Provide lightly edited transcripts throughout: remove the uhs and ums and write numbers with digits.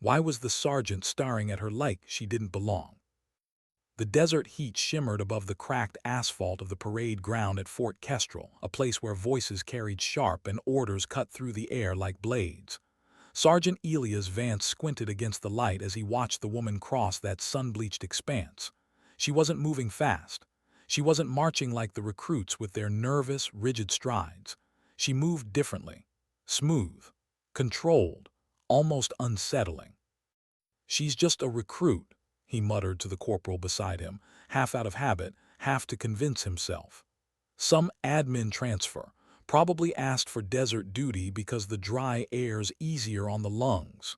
Why was the sergeant staring at her like she didn't belong? The desert heat shimmered above the cracked asphalt of the parade ground at Fort Kestrel, a place where voices carried sharp and orders cut through the air like blades. Sergeant Elias Vance squinted against the light as he watched the woman cross that sun-bleached expanse. She wasn't moving fast. She wasn't marching like the recruits with their nervous, rigid strides. She moved differently. Smooth. Controlled. Almost unsettling. "She's just a recruit," he muttered to the corporal beside him, half out of habit, half to convince himself. "Some admin transfer, probably asked for desert duty because the dry air's easier on the lungs."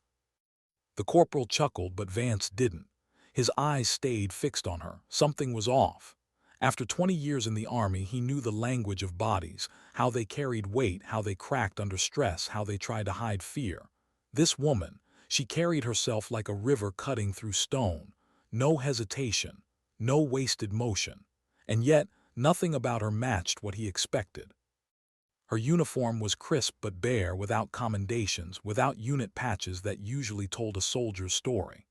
The corporal chuckled, but Vance didn't. His eyes stayed fixed on her. Something was off. After 20 years in the Army, he knew the language of bodies, how they carried weight, how they cracked under stress, how they tried to hide fear. This woman, she carried herself like a river cutting through stone. No hesitation, no wasted motion. And yet, nothing about her matched what he expected. Her uniform was crisp but bare, without commendations, without unit patches that usually told a soldier's story.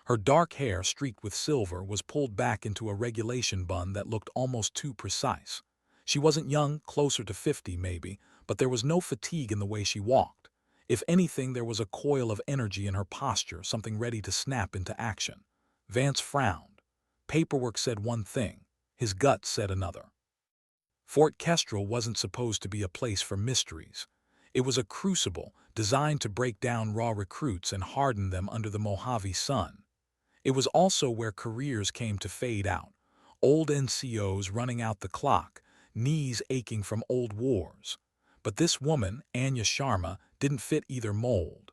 Her dark hair, streaked with silver, was pulled back into a regulation bun that looked almost too precise. She wasn't young, closer to 50 maybe, but there was no fatigue in the way she walked. If anything, there was a coil of energy in her posture, something ready to snap into action. Vance frowned. Paperwork said one thing. His gut said another. Fort Kestrel wasn't supposed to be a place for mysteries. It was a crucible designed to break down raw recruits and harden them under the Mojave sun. It was also where careers came to fade out. Old NCOs running out the clock, knees aching from old wars. But this woman, Anya Sharma, didn't fit either mold.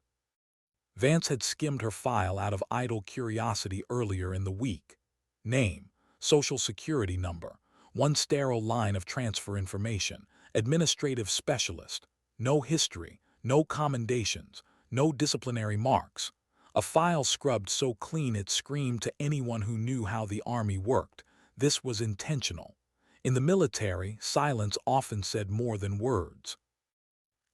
Vance had skimmed her file out of idle curiosity earlier in the week. Name, social security number, one sterile line of transfer information, administrative specialist. No history, no commendations, no disciplinary marks. A file scrubbed so clean it screamed to anyone who knew how the Army worked. This was intentional. In the military, silence often said more than words.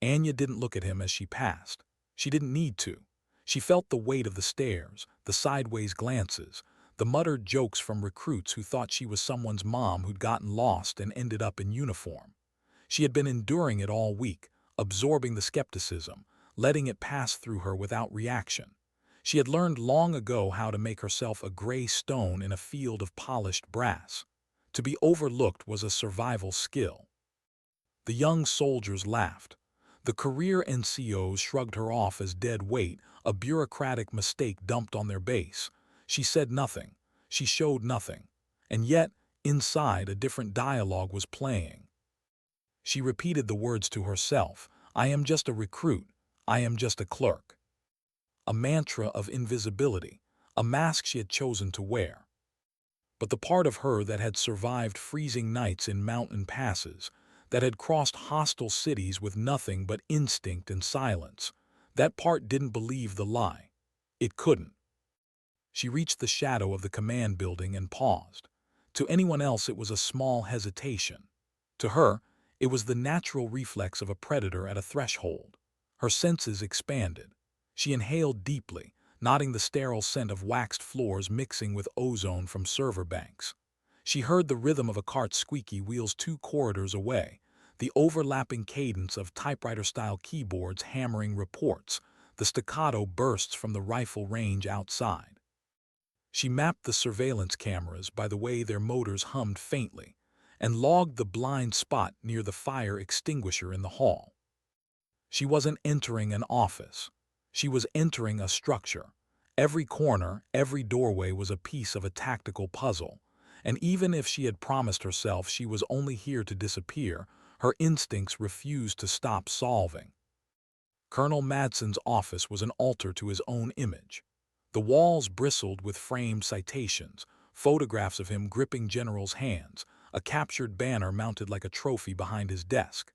Anya didn't look at him as she passed. She didn't need to. She felt the weight of the stares, the sideways glances, the muttered jokes from recruits who thought she was someone's mom who'd gotten lost and ended up in uniform. She had been enduring it all week, absorbing the skepticism, letting it pass through her without reaction. She had learned long ago how to make herself a gray stone in a field of polished brass. To be overlooked was a survival skill. The young soldiers laughed. The career NCOs shrugged her off as dead weight, a bureaucratic mistake dumped on their base. She said nothing. She showed nothing. And yet, inside, a different dialogue was playing. She repeated the words to herself. "I am just a recruit. I am just a clerk." A mantra of invisibility, a mask she had chosen to wear. But the part of her that had survived freezing nights in mountain passes, that had crossed hostile cities with nothing but instinct and silence, that part didn't believe the lie. It couldn't. She reached the shadow of the command building and paused. To anyone else it was a small hesitation. To her, it was the natural reflex of a predator at a threshold. Her senses expanded. She inhaled deeply, noting the sterile scent of waxed floors mixing with ozone from server banks. She heard the rhythm of a cart's squeaky wheels 2 corridors away, the overlapping cadence of typewriter-style keyboards hammering reports, the staccato bursts from the rifle range outside. She mapped the surveillance cameras by the way their motors hummed faintly, and logged the blind spot near the fire extinguisher in the hall. She wasn't entering an office. She was entering a structure. Every corner, every doorway was a piece of a tactical puzzle, and even if she had promised herself she was only here to disappear, her instincts refused to stop solving. Colonel Madson's office was an altar to his own image. The walls bristled with framed citations, photographs of him gripping generals' hands, a captured banner mounted like a trophy behind his desk.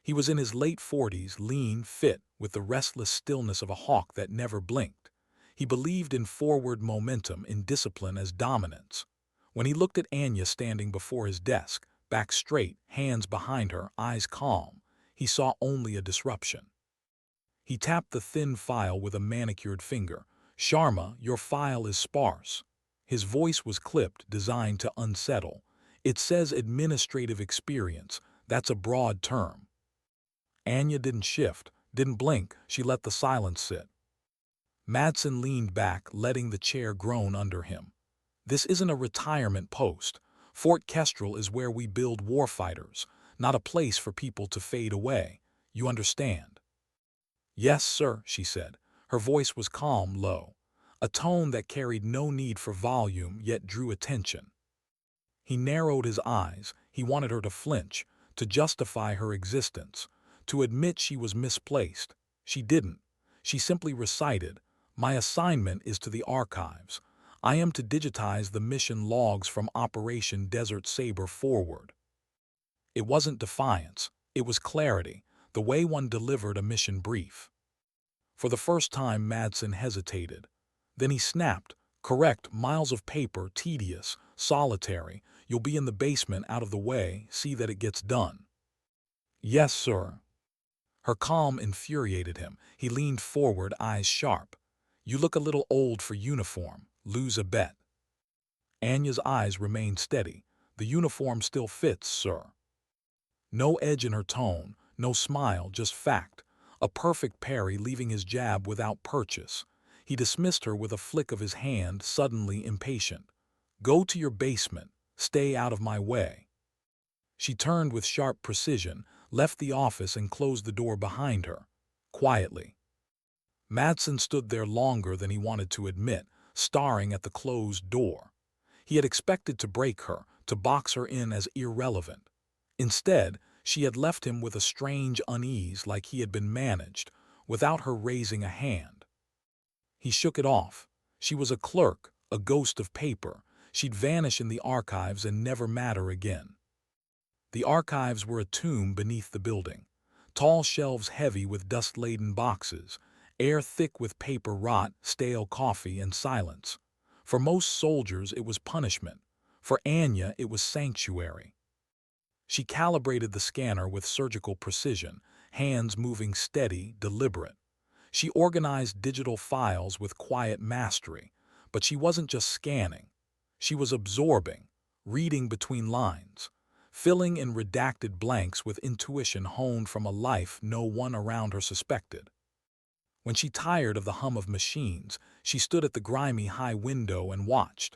He was in his late 40s, lean, fit, with the restless stillness of a hawk that never blinked. He believed in forward momentum, in discipline as dominance. When he looked at Anya standing before his desk, back straight, hands behind her, eyes calm, he saw only a disruption. He tapped the thin file with a manicured finger, "Sharma, your file is sparse." His voice was clipped, designed to unsettle. "It says administrative experience. That's a broad term." Anya didn't shift, didn't blink. She let the silence sit. Madsen leaned back, letting the chair groan under him. "This isn't a retirement post. Fort Kestrel is where we build warfighters, not a place for people to fade away. You understand?" "Yes, sir," she said. Her voice was calm, low, a tone that carried no need for volume yet drew attention. He narrowed his eyes. He wanted her to flinch, to justify her existence, to admit she was misplaced. She didn't. She simply recited, "My assignment is to the archives. I am to digitize the mission logs from Operation Desert Saber forward." It wasn't defiance. It was clarity, the way one delivered a mission brief. For the first time, Madsen hesitated. Then he snapped, "Correct, miles of paper, tedious, solitary. You'll be in the basement, out of the way. See that it gets done." "Yes, sir." Her calm infuriated him. He leaned forward, eyes sharp. "You look a little old for uniform. Lose a bet." Anya's eyes remained steady. "The uniform still fits, sir." No edge in her tone, no smile, just fact. A perfect parry, leaving his jab without purchase. He dismissed her with a flick of his hand, suddenly impatient. "Go to your basement. Stay out of my way." She turned with sharp precision, left the office and closed the door behind her. Quietly. Madsen stood there longer than he wanted to admit, staring at the closed door. He had expected to break her, to box her in as irrelevant. Instead, she had left him with a strange unease, like he had been managed, without her raising a hand. He shook it off. She was a clerk, a ghost of paper. She'd vanish in the archives and never matter again. The archives were a tomb beneath the building. Tall shelves heavy with dust-laden boxes, air thick with paper rot, stale coffee, and silence. For most soldiers it was punishment. For Anya it was sanctuary. She calibrated the scanner with surgical precision, hands moving steady, deliberate. She organized digital files with quiet mastery, but she wasn't just scanning. She was absorbing, reading between lines, filling in redacted blanks with intuition honed from a life no one around her suspected. When she tired of the hum of machines, she stood at the grimy high window and watched.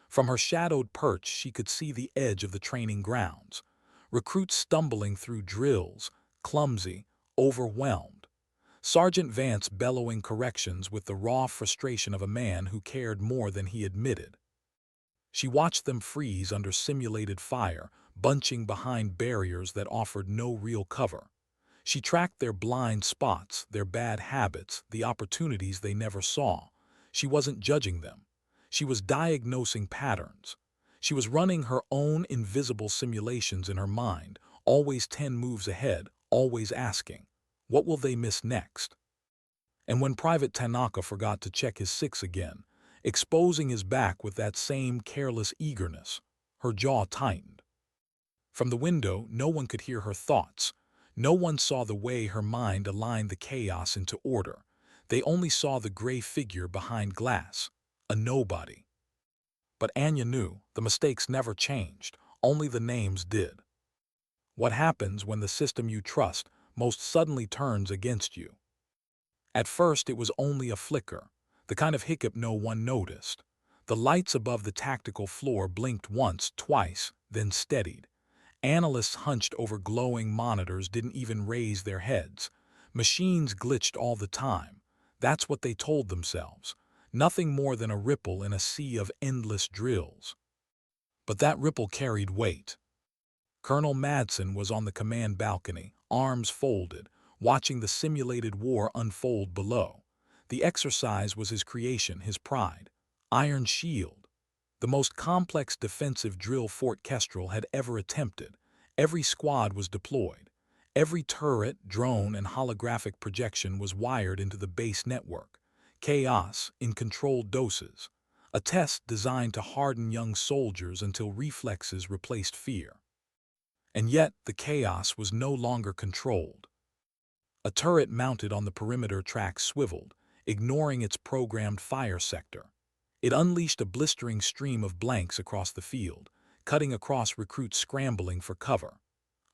From her shadowed perch she could see the edge of the training grounds. Recruits stumbling through drills, clumsy, overwhelmed. Sergeant Vance bellowing corrections with the raw frustration of a man who cared more than he admitted. She watched them freeze under simulated fire, bunching behind barriers that offered no real cover. She tracked their blind spots, their bad habits, the opportunities they never saw. She wasn't judging them. She was diagnosing patterns. She was running her own invisible simulations in her mind, always 10 moves ahead, always asking, what will they miss next? And when Private Tanaka forgot to check his six again, exposing his back with that same careless eagerness, her jaw tightened. From the window, no one could hear her thoughts. No one saw the way her mind aligned the chaos into order. They only saw the gray figure behind glass, a nobody. But Anya knew the mistakes never changed, only the names did. What happens when the system you trust most suddenly turns against you? At first it was only a flicker, the kind of hiccup no one noticed. The lights above the tactical floor blinked once, twice, then steadied. Analysts hunched over glowing monitors didn't even raise their heads. Machines glitched all the time. That's what they told themselves. Nothing more than a ripple in a sea of endless drills. But that ripple carried weight. Colonel Madsen was on the command balcony, arms folded, watching the simulated war unfold below. The exercise was his creation, his pride. Iron Shield, the most complex defensive drill Fort Kestrel had ever attempted. Every squad was deployed. Every turret, drone, and holographic projection was wired into the base network. Chaos in controlled doses. A test designed to harden young soldiers until reflexes replaced fear. And yet the chaos was no longer controlled. A turret mounted on the perimeter track swiveled, ignoring its programmed fire sector. It unleashed a blistering stream of blanks across the field, cutting across recruits scrambling for cover.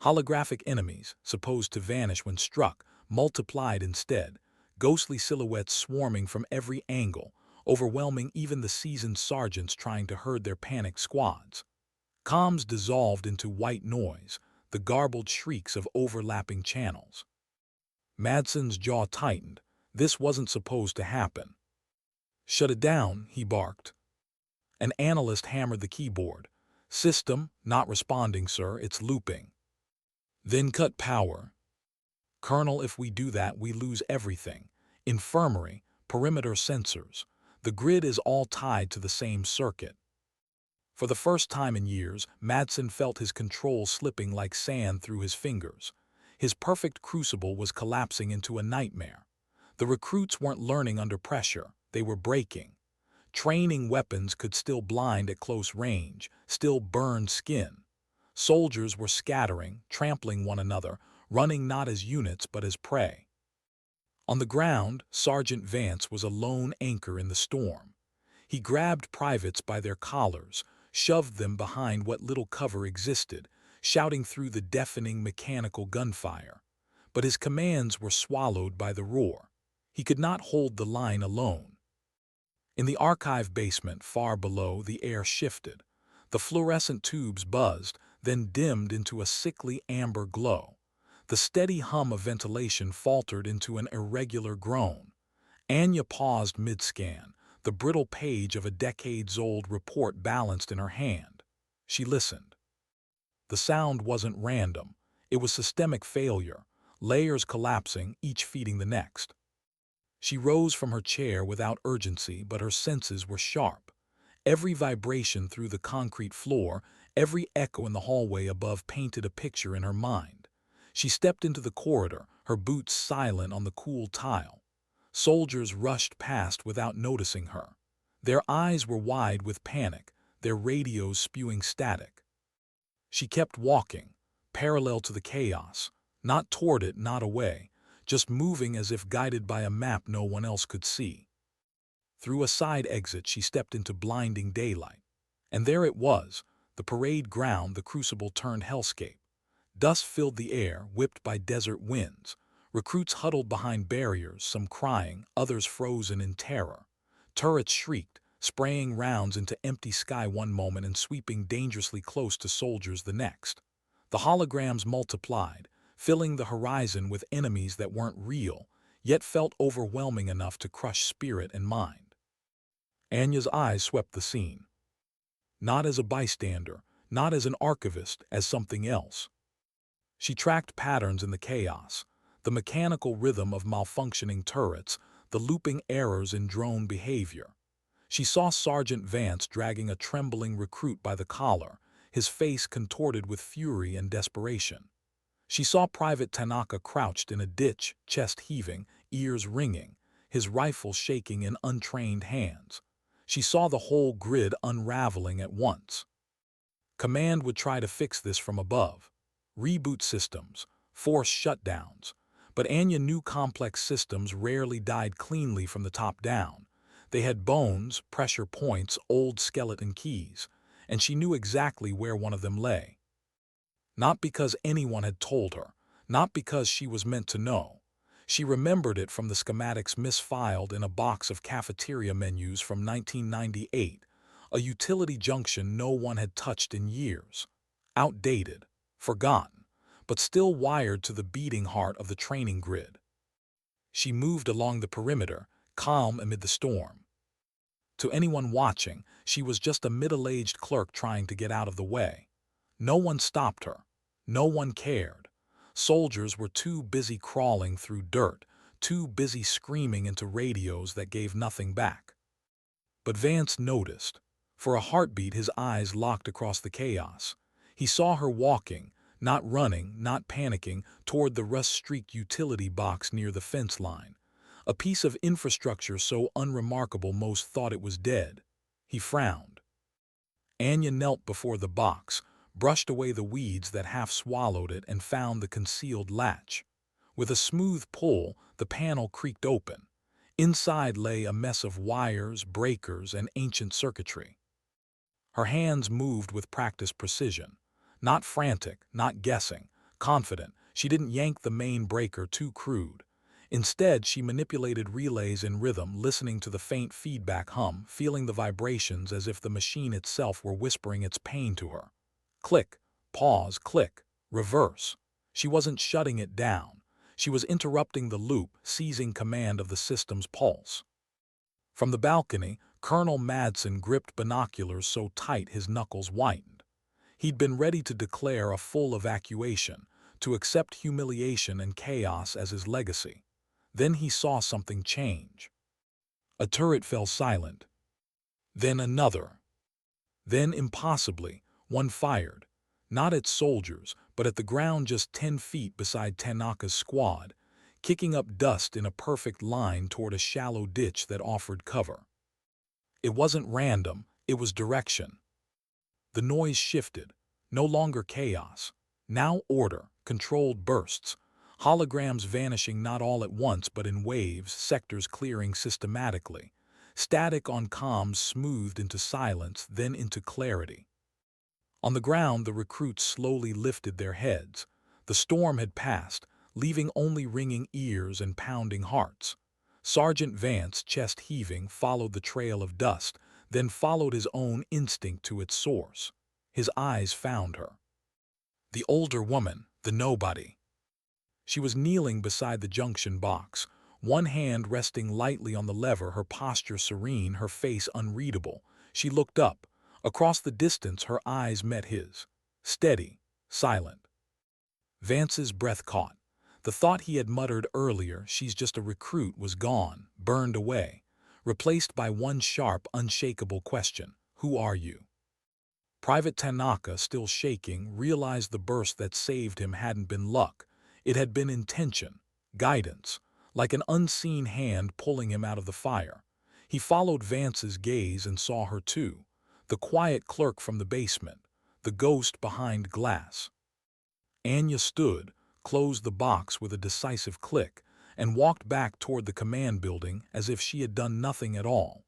Holographic enemies, supposed to vanish when struck, multiplied instead, ghostly silhouettes swarming from every angle, overwhelming even the seasoned sergeants trying to herd their panicked squads. Comms dissolved into white noise, the garbled shrieks of overlapping channels. Madsen's jaw tightened. This wasn't supposed to happen. "Shut it down," he barked. An analyst hammered the keyboard. "System, not responding, sir, it's looping." "Then cut power." "Colonel, if we do that, we lose everything. Infirmary, perimeter sensors. The grid is all tied to the same circuit." For the first time in years, Madsen felt his control slipping like sand through his fingers. His perfect crucible was collapsing into a nightmare. The recruits weren't learning under pressure, they were breaking. Training weapons could still blind at close range, still burn skin. Soldiers were scattering, trampling one another, running not as units but as prey. On the ground, Sergeant Vance was a lone anchor in the storm. He grabbed privates by their collars, shoved them behind what little cover existed, shouting through the deafening mechanical gunfire. But his commands were swallowed by the roar. He could not hold the line alone. In the archive basement far below, the air shifted. The fluorescent tubes buzzed, then dimmed into a sickly amber glow. The steady hum of ventilation faltered into an irregular groan. Anya paused mid-scan, the brittle page of a decades-old report balanced in her hand. She listened. The sound wasn't random. It was systemic failure, layers collapsing, each feeding the next. She rose from her chair without urgency, but her senses were sharp. Every vibration through the concrete floor, every echo in the hallway above painted a picture in her mind. She stepped into the corridor, her boots silent on the cool tile. Soldiers rushed past without noticing her. Their eyes were wide with panic, their radios spewing static. She kept walking, parallel to the chaos, not toward it, not away, just moving as if guided by a map no one else could see. Through a side exit she stepped into blinding daylight. And there it was, the parade ground, the crucible-turned hellscape. Dust filled the air, whipped by desert winds. Recruits huddled behind barriers, some crying, others frozen in terror. Turrets shrieked, spraying rounds into empty sky one moment and sweeping dangerously close to soldiers the next. The holograms multiplied, filling the horizon with enemies that weren't real, yet felt overwhelming enough to crush spirit and mind. Anya's eyes swept the scene. Not as a bystander, not as an archivist, as something else. She tracked patterns in the chaos, the mechanical rhythm of malfunctioning turrets, the looping errors in drone behavior. She saw Sergeant Vance dragging a trembling recruit by the collar, his face contorted with fury and desperation. She saw Private Tanaka crouched in a ditch, chest heaving, ears ringing, his rifle shaking in untrained hands. She saw the whole grid unraveling at once. Command would try to fix this from above. Reboot systems, force shutdowns. But Anya knew complex systems rarely died cleanly from the top down. They had bones, pressure points, old skeleton keys, and she knew exactly where one of them lay. Not because anyone had told her, not because she was meant to know. She remembered it from the schematics misfiled in a box of cafeteria menus from 1998, a utility junction no one had touched in years. Outdated, forgotten, but still wired to the beating heart of the training grid. She moved along the perimeter, calm amid the storm. To anyone watching, she was just a middle-aged clerk trying to get out of the way. No one stopped her. No one cared. Soldiers were too busy crawling through dirt, too busy screaming into radios that gave nothing back. But Vance noticed. For a heartbeat, his eyes locked across the chaos. He saw her walking, not running, not panicking, toward the rust-streaked utility box near the fence line. A piece of infrastructure so unremarkable most thought it was dead. He frowned. Anya knelt before the box, brushed away the weeds that half swallowed it, and found the concealed latch. With a smooth pull, the panel creaked open. Inside lay a mess of wires, breakers, and ancient circuitry. Her hands moved with practiced precision. Not frantic, not guessing, confident. She didn't yank the main breaker too crude. Instead, she manipulated relays in rhythm, listening to the faint feedback hum, feeling the vibrations as if the machine itself were whispering its pain to her. Click, pause, click, reverse. She wasn't shutting it down. She was interrupting the loop, seizing command of the system's pulse. From the balcony, Colonel Madsen gripped binoculars so tight his knuckles whitened. He'd been ready to declare a full evacuation, to accept humiliation and chaos as his legacy. Then he saw something change. A turret fell silent. Then another. Then, impossibly, one fired, not at soldiers, but at the ground just 10 feet beside Tanaka's squad, kicking up dust in a perfect line toward a shallow ditch that offered cover. It wasn't random, it was direction. The noise shifted, no longer chaos, now order, controlled bursts, holograms vanishing not all at once but in waves, sectors clearing systematically, static on comms smoothed into silence, then into clarity. On the ground, the recruits slowly lifted their heads. The storm had passed, leaving only ringing ears and pounding hearts. Sergeant Vance, chest heaving, followed the trail of dust, then followed his own instinct to its source. His eyes found her. The older woman, the nobody. She was kneeling beside the junction box, one hand resting lightly on the lever, her posture serene, her face unreadable. She looked up. Across the distance, her eyes met his. Steady, silent. Vance's breath caught. The thought he had muttered earlier, "She's just a recruit," was gone, burned away, replaced by one sharp, unshakable question. "Who are you?" Private Tanaka, still shaking, realized the burst that saved him hadn't been luck. It had been intention, guidance, like an unseen hand pulling him out of the fire. He followed Vance's gaze and saw her too, the quiet clerk from the basement, the ghost behind glass. Anya stood, closed the box with a decisive click, and walked back toward the command building as if she had done nothing at all,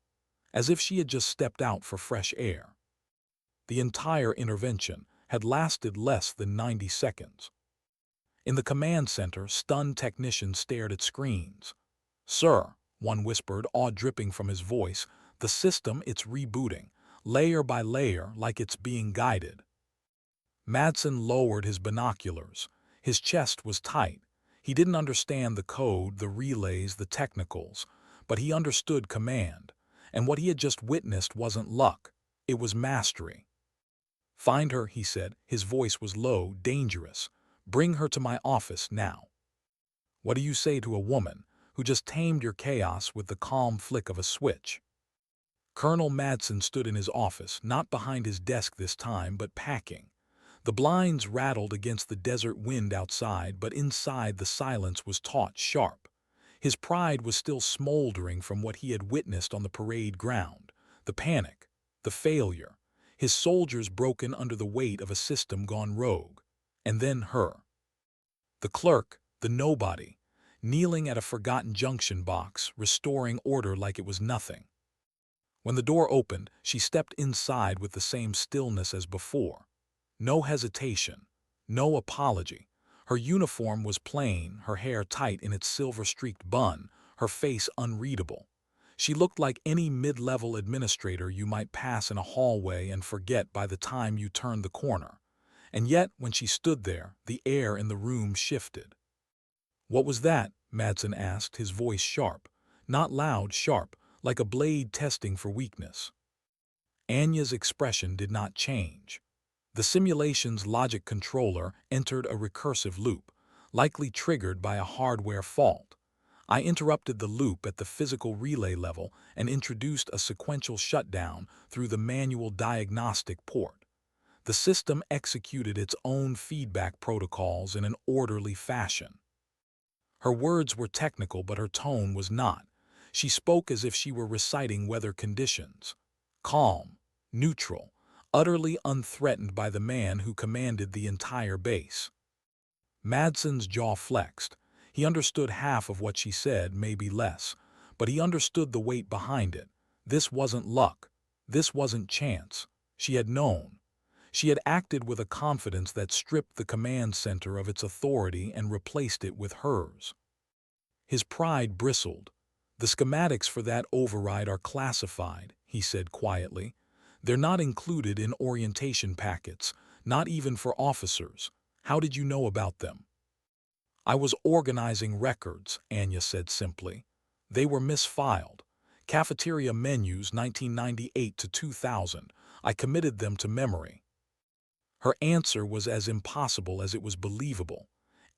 as if she had just stepped out for fresh air. The entire intervention had lasted less than 90 seconds. In the command center, stunned technicians stared at screens. "Sir," one whispered, awe dripping from his voice, "the system, it's rebooting, layer by layer, like it's being guided." Madsen lowered his binoculars. His chest was tight. He didn't understand the code, the relays, the technicals, but he understood command, and what he had just witnessed wasn't luck, it was mastery. "Find her," he said. His voice was low, dangerous. "Bring her to my office now." What do you say to a woman who just tamed your chaos with the calm flick of a switch? Colonel Madsen stood in his office, not behind his desk this time, but packing. The blinds rattled against the desert wind outside, but inside the silence was taut, sharp. His pride was still smoldering from what he had witnessed on the parade ground. The panic, the failure, his soldiers broken under the weight of a system gone rogue. And then her. The clerk, the nobody, kneeling at a forgotten junction box, restoring order like it was nothing. When the door opened, she stepped inside with the same stillness as before. No hesitation, no apology. Her uniform was plain, her hair tight in its silver-streaked bun, her face unreadable. She looked like any mid-level administrator you might pass in a hallway and forget by the time you turned the corner. And yet, when she stood there, the air in the room shifted. "What was that?" Madsen asked, his voice sharp. Not loud, sharp, like a blade testing for weakness. Anya's expression did not change. The simulation's logic controller entered a recursive loop, likely triggered by a hardware fault. I interrupted the loop at the physical relay level and introduced a sequential shutdown through the manual diagnostic port. The system executed its own feedback protocols in an orderly fashion. Her words were technical, but her tone was not. She spoke as if she were reciting weather conditions. Calm, neutral, utterly unthreatened by the man who commanded the entire base. Madsen's jaw flexed. He understood half of what she said, maybe less, but he understood the weight behind it. This wasn't luck. This wasn't chance. She had known. She had acted with a confidence that stripped the command center of its authority and replaced it with hers. His pride bristled. "The schematics for that override are classified," he said quietly. "They're not included in orientation packets, not even for officers. How did you know about them?" "I was organizing records," Anya said simply. "They were misfiled. Cafeteria menus 1998 to 2000. I committed them to memory." Her answer was as impossible as it was believable.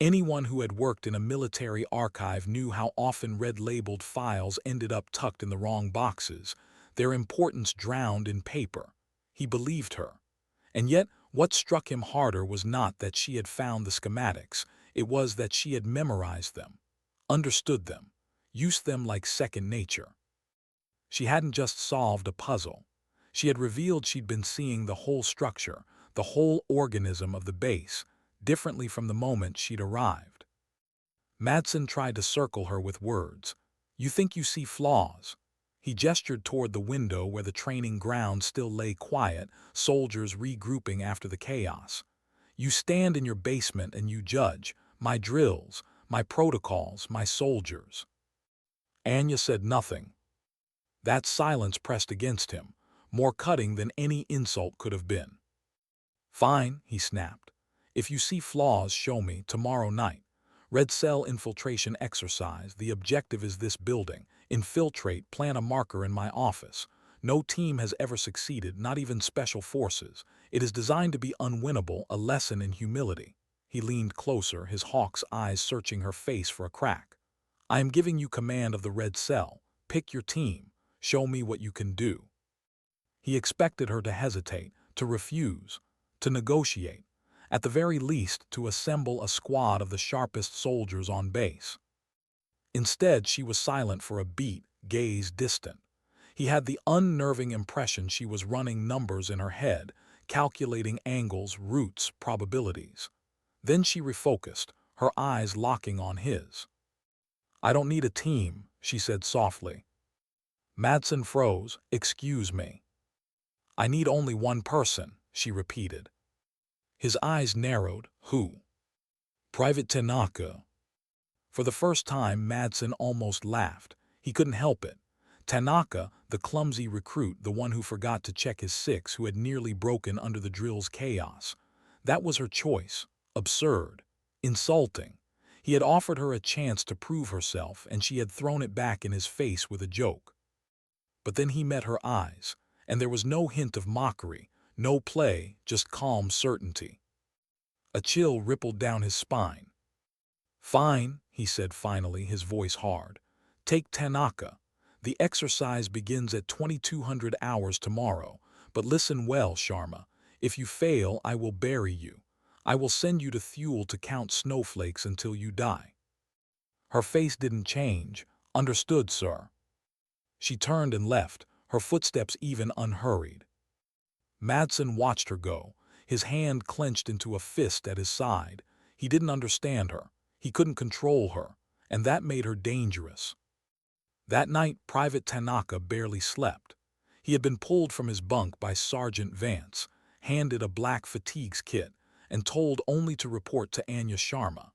Anyone who had worked in a military archive knew how often red-labeled files ended up tucked in the wrong boxes, their importance drowned in paper. He believed her. And yet, what struck him harder was not that she had found the schematics, it was that she had memorized them, understood them, used them like second nature. She hadn't just solved a puzzle. She had revealed she'd been seeing the whole structure, the whole organism of the base, differently from the moment she'd arrived. Madsen tried to circle her with words. "You think you see flaws." He gestured toward the window where the training ground still lay quiet, soldiers regrouping after the chaos. "You stand in your basement and you judge, my drills, my protocols, my soldiers." Anya said nothing. That silence pressed against him, more cutting than any insult could have been. "Fine," he snapped. "If you see flaws, show me, tomorrow night. Red cell infiltration exercise. The objective is this building. Infiltrate, plant a marker in my office. No team has ever succeeded, not even special forces. It is designed to be unwinnable, a lesson in humility." He leaned closer, his hawk's eyes searching her face for a crack. "I am giving you command of the red cell. Pick your team. Show me what you can do." He expected her to hesitate, to refuse, to negotiate, at the very least to assemble a squad of the sharpest soldiers on base. Instead, she was silent for a beat, gaze distant. He had the unnerving impression she was running numbers in her head, calculating angles, routes, probabilities. Then she refocused, her eyes locking on his. "I don't need a team," she said softly. Madsen froze. "Excuse me." "I need only one person," she repeated. His eyes narrowed. "Who?" "Private Tanaka." For the first time, Madsen almost laughed. He couldn't help it. Tanaka, the clumsy recruit, the one who forgot to check his six, who had nearly broken under the drill's chaos. That was her choice. Absurd. Insulting. He had offered her a chance to prove herself, and she had thrown it back in his face with a joke. But then he met her eyes, and there was no hint of mockery, no play, just calm certainty. A chill rippled down his spine. "Fine," he said finally, his voice hard. "Take Tanaka. The exercise begins at 2200 hours tomorrow. But listen well, Sharma. If you fail, I will bury you. I will send you to Thule to count snowflakes until you die." Her face didn't change. "Understood, sir." She turned and left, her footsteps even unhurried. Madsen watched her go, his hand clenched into a fist at his side. He didn't understand her. He couldn't control her, and that made her dangerous. That night, Private Tanaka barely slept. He had been pulled from his bunk by Sergeant Vance, handed a black fatigues kit, and told only to report to Anya Sharma.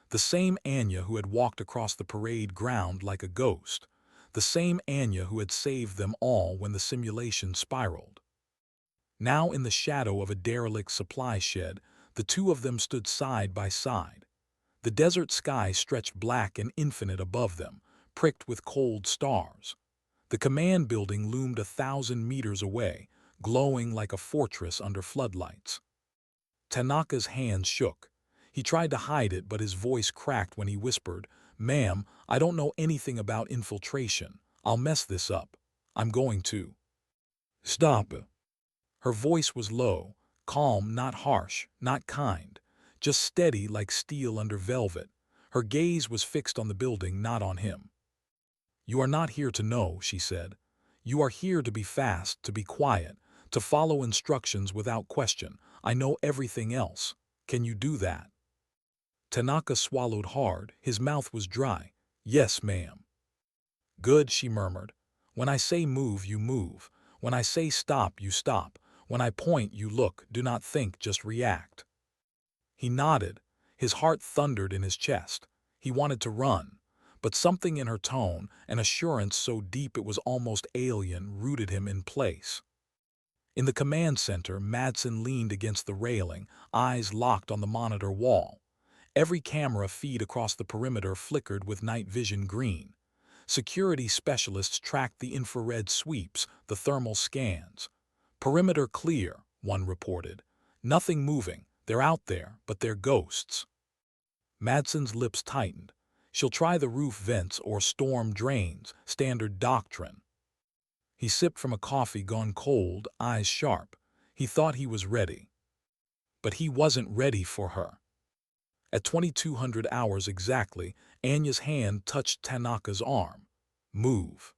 The same Anya who had walked across the parade ground like a ghost. The same Anya who had saved them all when the simulation spiraled. Now in the shadow of a derelict supply shed, the two of them stood side by side. The desert sky stretched black and infinite above them, pricked with cold stars. The command building loomed 1,000 meters away, glowing like a fortress under floodlights. Tanaka's hands shook. He tried to hide it, but his voice cracked when he whispered, "Ma'am, I don't know anything about infiltration. I'll mess this up. I'm going to." "Stop." Her voice was low, calm, not harsh, not kind, just steady like steel under velvet. Her gaze was fixed on the building, not on him. "You are not here to know," she said. "You are here to be fast, to be quiet, to follow instructions without question. I know everything else. Can you do that?" Tanaka swallowed hard, his mouth was dry. "Yes, ma'am." Good, she murmured. When I say move, you move. When I say stop, you stop. When I point, you look. Do not think, just react. He nodded. His heart thundered in his chest. He wanted to run, but something in her tone, an assurance so deep it was almost alien, rooted him in place. In the command center, Madsen leaned against the railing, eyes locked on the monitor wall. Every camera feed across the perimeter flickered with night vision green. Security specialists tracked the infrared sweeps, the thermal scans. Perimeter clear, one reported. Nothing moving. They're out there, but they're ghosts. Madsen's lips tightened. She'll try the roof vents or storm drains, standard doctrine. He sipped from a coffee gone cold, eyes sharp. He thought he was ready. But he wasn't ready for her. At 2200 hours exactly, Anya's hand touched Tanaka's arm. Move.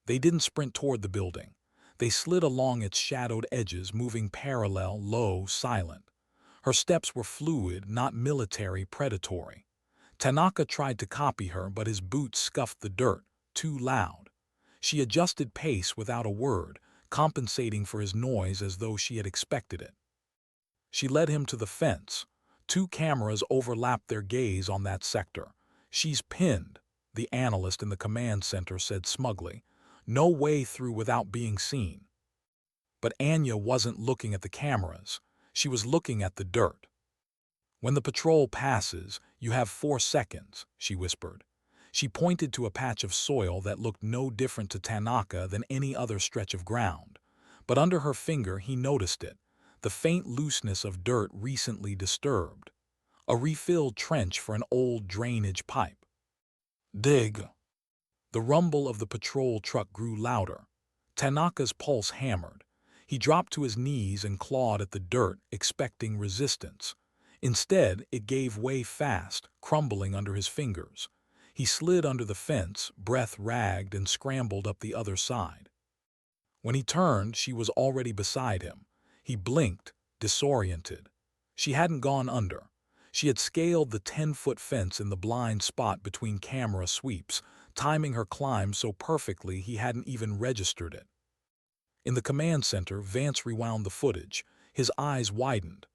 They didn't sprint toward the building. They slid along its shadowed edges, moving parallel, low, silent. Her steps were fluid, not military, predatory. Tanaka tried to copy her, but his boots scuffed the dirt, too loud. She adjusted pace without a word, compensating for his noise as though she had expected it. She led him to the fence. Two cameras overlapped their gaze on that sector. She's pinned, the analyst in the command center said smugly. No way through without being seen. But Anya wasn't looking at the cameras. She was looking at the dirt. When the patrol passes, you have 4 seconds, she whispered. She pointed to a patch of soil that looked no different to Tanaka than any other stretch of ground. But under her finger he noticed it, the faint looseness of dirt recently disturbed. A refilled trench for an old drainage pipe. Dig. The rumble of the patrol truck grew louder. Tanaka's pulse hammered. He dropped to his knees and clawed at the dirt, expecting resistance. Instead, it gave way fast, crumbling under his fingers. He slid under the fence, breath ragged, and scrambled up the other side. When he turned, she was already beside him. He blinked, disoriented. She hadn't gone under. She had scaled the 10-foot fence in the blind spot between camera sweeps, timing her climb so perfectly he hadn't even registered it. In the command center, Vance rewound the footage. His eyes widened.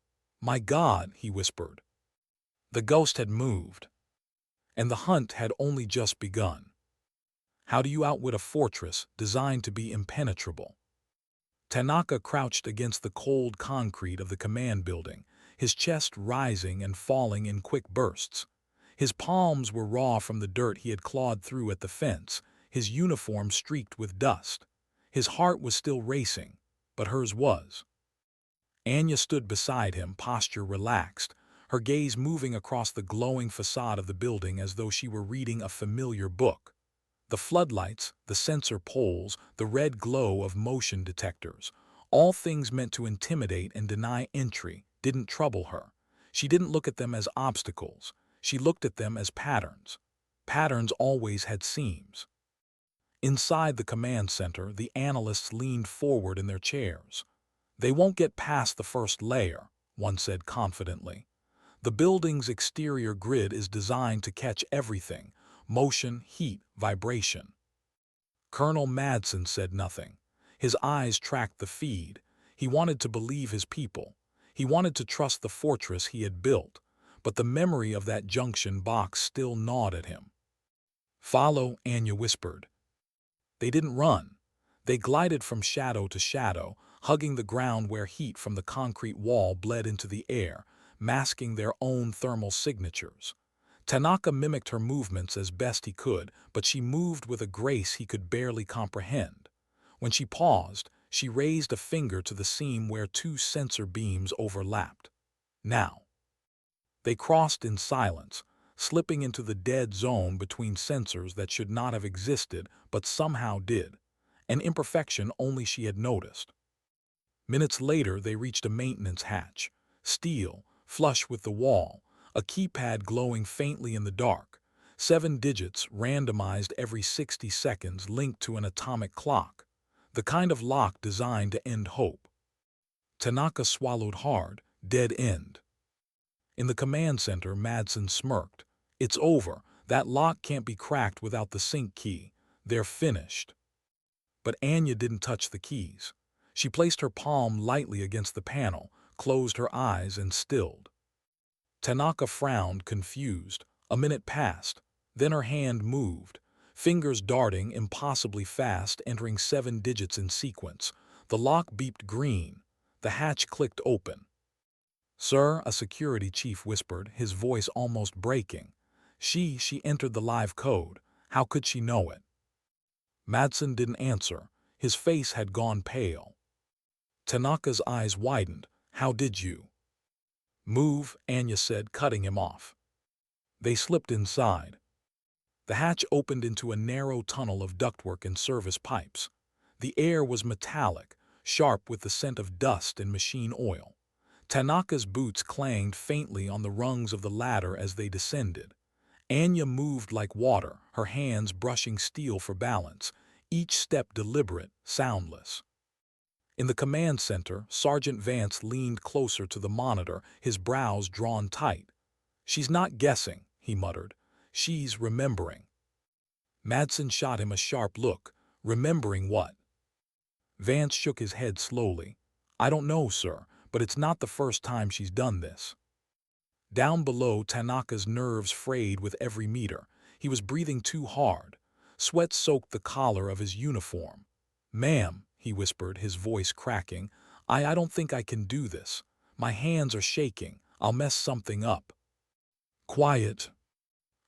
"My God," he whispered. The ghost had moved. And the hunt had only just begun. How do you outwit a fortress designed to be impenetrable? Tanaka crouched against the cold concrete of the command building, his chest rising and falling in quick bursts. His palms were raw from the dirt he had clawed through at the fence, his uniform streaked with dust. His heart was still racing, but hers was. Anya stood beside him, posture relaxed, her gaze moving across the glowing facade of the building as though she were reading a familiar book. The floodlights, the sensor poles, the red glow of motion detectors, all things meant to intimidate and deny entry, didn't trouble her. She didn't look at them as obstacles. She looked at them as patterns. Patterns always had seams. Inside the command center, the analysts leaned forward in their chairs. "They won't get past the first layer," one said confidently. "The building's exterior grid is designed to catch everything: motion, heat, vibration." Colonel Madsen said nothing. His eyes tracked the feed. He wanted to believe his people. He wanted to trust the fortress he had built. But the memory of that junction box still gnawed at him. "Follow," Anya whispered. They didn't run. They glided from shadow to shadow, hugging the ground where heat from the concrete wall bled into the air, masking their own thermal signatures. Tanaka mimicked her movements as best he could, but she moved with a grace he could barely comprehend. When she paused, she raised a finger to the seam where 2 sensor beams overlapped. Now. They crossed in silence, slipping into the dead zone between sensors that should not have existed but somehow did, an imperfection only she had noticed. Minutes later, they reached a maintenance hatch, steel, flush with the wall, a keypad glowing faintly in the dark, 7 digits randomized every 60 seconds linked to an atomic clock, the kind of lock designed to end hope. Tanaka swallowed hard, dead end. In the command center, Madsen smirked. "It's over. That lock can't be cracked without the sync key. They're finished. But Anya didn't touch the keys. She placed her palm lightly against the panel, closed her eyes, and stilled. Tanaka frowned, confused. A minute passed. Then her hand moved, fingers darting impossibly fast, entering 7 digits in sequence. The lock beeped green. The hatch clicked open. "Sir," a security chief whispered, his voice almost breaking. She entered the live code. How could she know it? Madsen didn't answer. His face had gone pale. Tanaka's eyes widened. "How did you?" "Move," Anya said, cutting him off. They slipped inside. The hatch opened into a narrow tunnel of ductwork and service pipes. The air was metallic, sharp with the scent of dust and machine oil. Tanaka's boots clanged faintly on the rungs of the ladder as they descended. Anya moved like water, her hands brushing steel for balance, each step deliberate, soundless. In the command center, Sergeant Vance leaned closer to the monitor, his brows drawn tight. "She's not guessing," he muttered. "She's remembering." Madsen shot him a sharp look. "Remembering what?" Vance shook his head slowly. "I don't know, sir, but it's not the first time she's done this." Down below, Tanaka's nerves frayed with every meter. He was breathing too hard. Sweat soaked the collar of his uniform. "Ma'am," he whispered, his voice cracking, I don't think I can do this. My hands are shaking. I'll mess something up." "Quiet."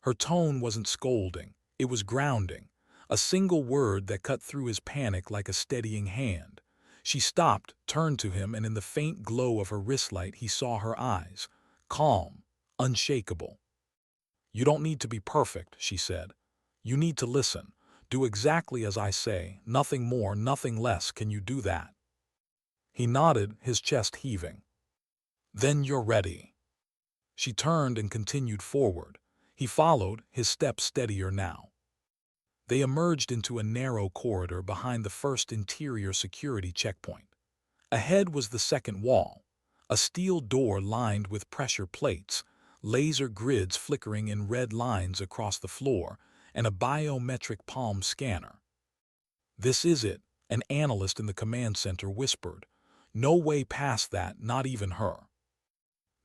Her tone wasn't scolding. It was grounding. A single word that cut through his panic like a steadying hand. She stopped, turned to him, and in the faint glow of her wristlight he saw her eyes. Calm, unshakable. "You don't need to be perfect," she said. "You need to listen. Do exactly as I say, nothing more, nothing less. Can you do that?" He nodded, his chest heaving. "Then you're ready." She turned and continued forward. He followed, his step steadier now. They emerged into a narrow corridor behind the first interior security checkpoint. Ahead was the second wall, a steel door lined with pressure plates, laser grids flickering in red lines across the floor, and a biometric palm scanner. "This is it," an analyst in the command center whispered. "No way past that, not even her."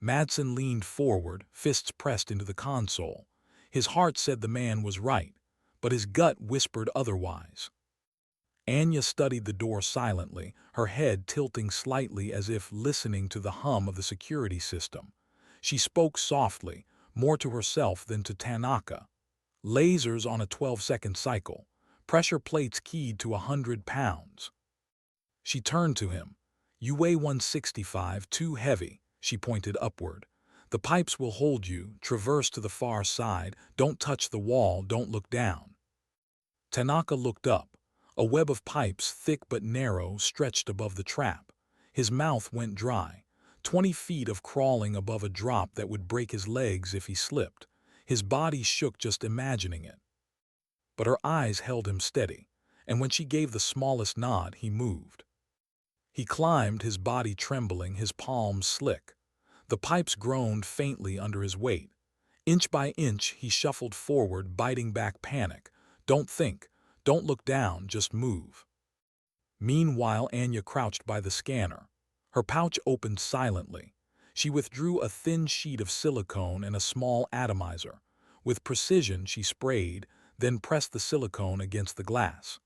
Madsen leaned forward, fists pressed into the console. His heart said the man was right, but his gut whispered otherwise. Anya studied the door silently, her head tilting slightly as if listening to the hum of the security system. She spoke softly, more to herself than to Tanaka. "Lasers on a 12-second cycle. Pressure plates keyed to 100 pounds." She turned to him. "You weigh 165, too heavy." She pointed upward. "The pipes will hold you. Traverse to the far side. Don't touch the wall. Don't look down." Tanaka looked up. A web of pipes, thick but narrow, stretched above the trap. His mouth went dry. 20 feet of crawling above a drop that would break his legs if he slipped. His body shook just imagining it. But her eyes held him steady, and when she gave the smallest nod, he moved. He climbed, his body trembling, his palms slick. The pipes groaned faintly under his weight. Inch by inch, he shuffled forward, biting back panic. "Don't think. Don't look down. Just move." Meanwhile, Anya crouched by the scanner. Her pouch opened silently. She withdrew a thin sheet of silicone and a small atomizer. With precision, she sprayed, then pressed the silicone against the glass.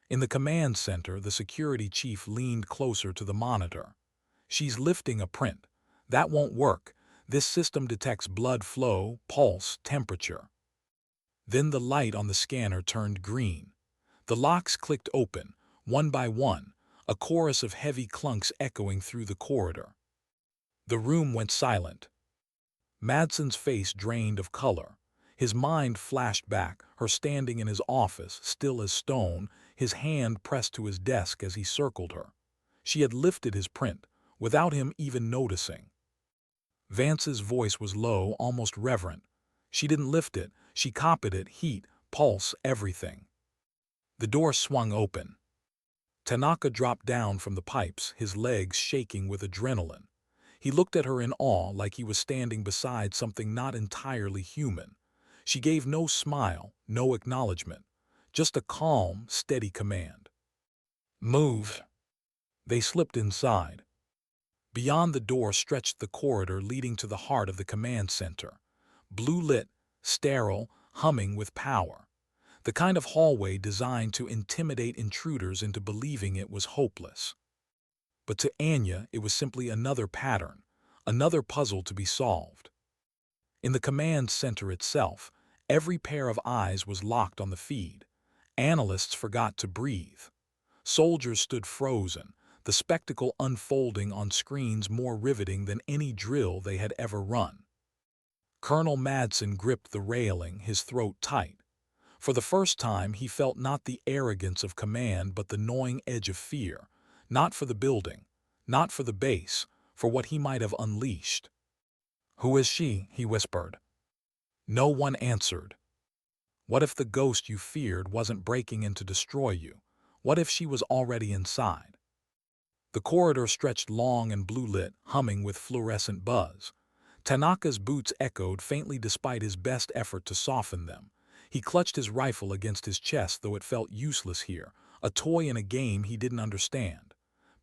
In the command center, the security chief leaned closer to the monitor. "She's lifting a print. That won't work. This system detects blood flow, pulse, temperature." Then the light on the scanner turned green. The locks clicked open, one by one, a chorus of heavy clunks echoing through the corridor. The room went silent. Madsen's face drained of color. His mind flashed back, her standing in his office, still as stone, his hand pressed to his desk as he circled her. She had lifted his print, without him even noticing. Vance's voice was low, almost reverent. "She didn't lift it, she copied it, heat, pulse, everything." The door swung open. Tanaka dropped down from the pipes, his legs shaking with adrenaline. He looked at her in awe, like he was standing beside something not entirely human. She gave no smile, no acknowledgement, Just a calm, steady command. Move. They slipped inside. Beyond the door stretched the corridor leading to the heart of the command center. Blue-lit, sterile, humming with power. The kind of hallway designed to intimidate intruders into believing it was hopeless. But to Anya, it was simply another pattern, another puzzle to be solved. In the command center itself, every pair of eyes was locked on the feed. Analysts forgot to breathe. Soldiers stood frozen, the spectacle unfolding on screens more riveting than any drill they had ever run. Colonel Madsen gripped the railing, his throat tight. For the first time, he felt not the arrogance of command but the gnawing edge of fear, not for the building, not for the base, for what he might have unleashed. "Who is she?" he whispered. No one answered. What if the ghost you feared wasn't breaking in to destroy you? What if she was already inside? The corridor stretched long and blue-lit, humming with fluorescent buzz. Tanaka's boots echoed faintly despite his best effort to soften them. He clutched his rifle against his chest, though it felt useless here, a toy in a game he didn't understand.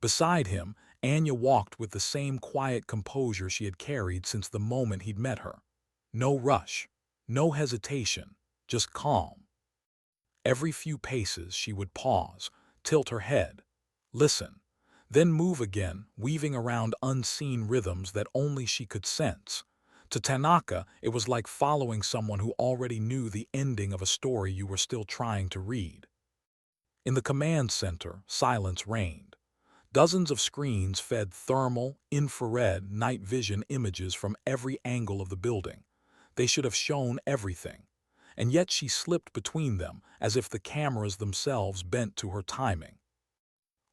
Beside him, Anya walked with the same quiet composure she had carried since the moment he'd met her. No rush, no hesitation, just calm. Every few paces she would pause, tilt her head, listen, then move again, weaving around unseen rhythms that only she could sense. To Tanaka, it was like following someone who already knew the ending of a story you were still trying to read. In the command center, silence reigned. Dozens of screens fed thermal, infrared, night vision images from every angle of the building. They should have shown everything. And yet she slipped between them, as if the cameras themselves bent to her timing.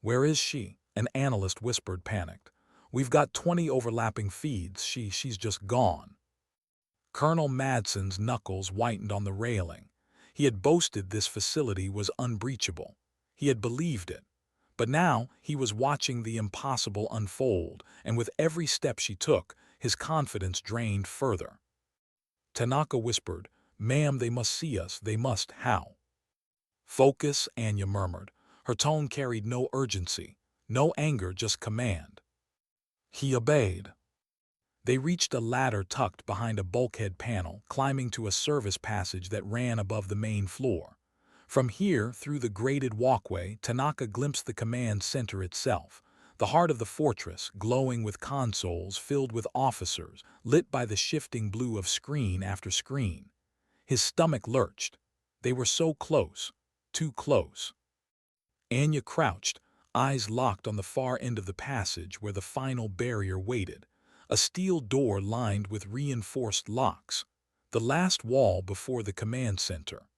"Where is she?" an analyst whispered, panicked. "We've got 20 overlapping feeds. She's just gone." Colonel Madsen's knuckles whitened on the railing. He had boasted this facility was unbreachable. He had believed it. But now he was watching the impossible unfold, and with every step she took, his confidence drained further. Tanaka whispered, "Ma'am, they must see us. They must. How?" "Focus," Anya murmured. Her tone carried no urgency, no anger, just command. He obeyed. They reached a ladder tucked behind a bulkhead panel, climbing to a service passage that ran above the main floor. From here, through the grated walkway, Tanaka glimpsed the command center itself, the heart of the fortress, glowing with consoles filled with officers, lit by the shifting blue of screen after screen. His stomach lurched. They were so close, too close. Anya crouched, eyes locked on the far end of the passage where the final barrier waited, a steel door lined with reinforced locks, the last wall before the command center.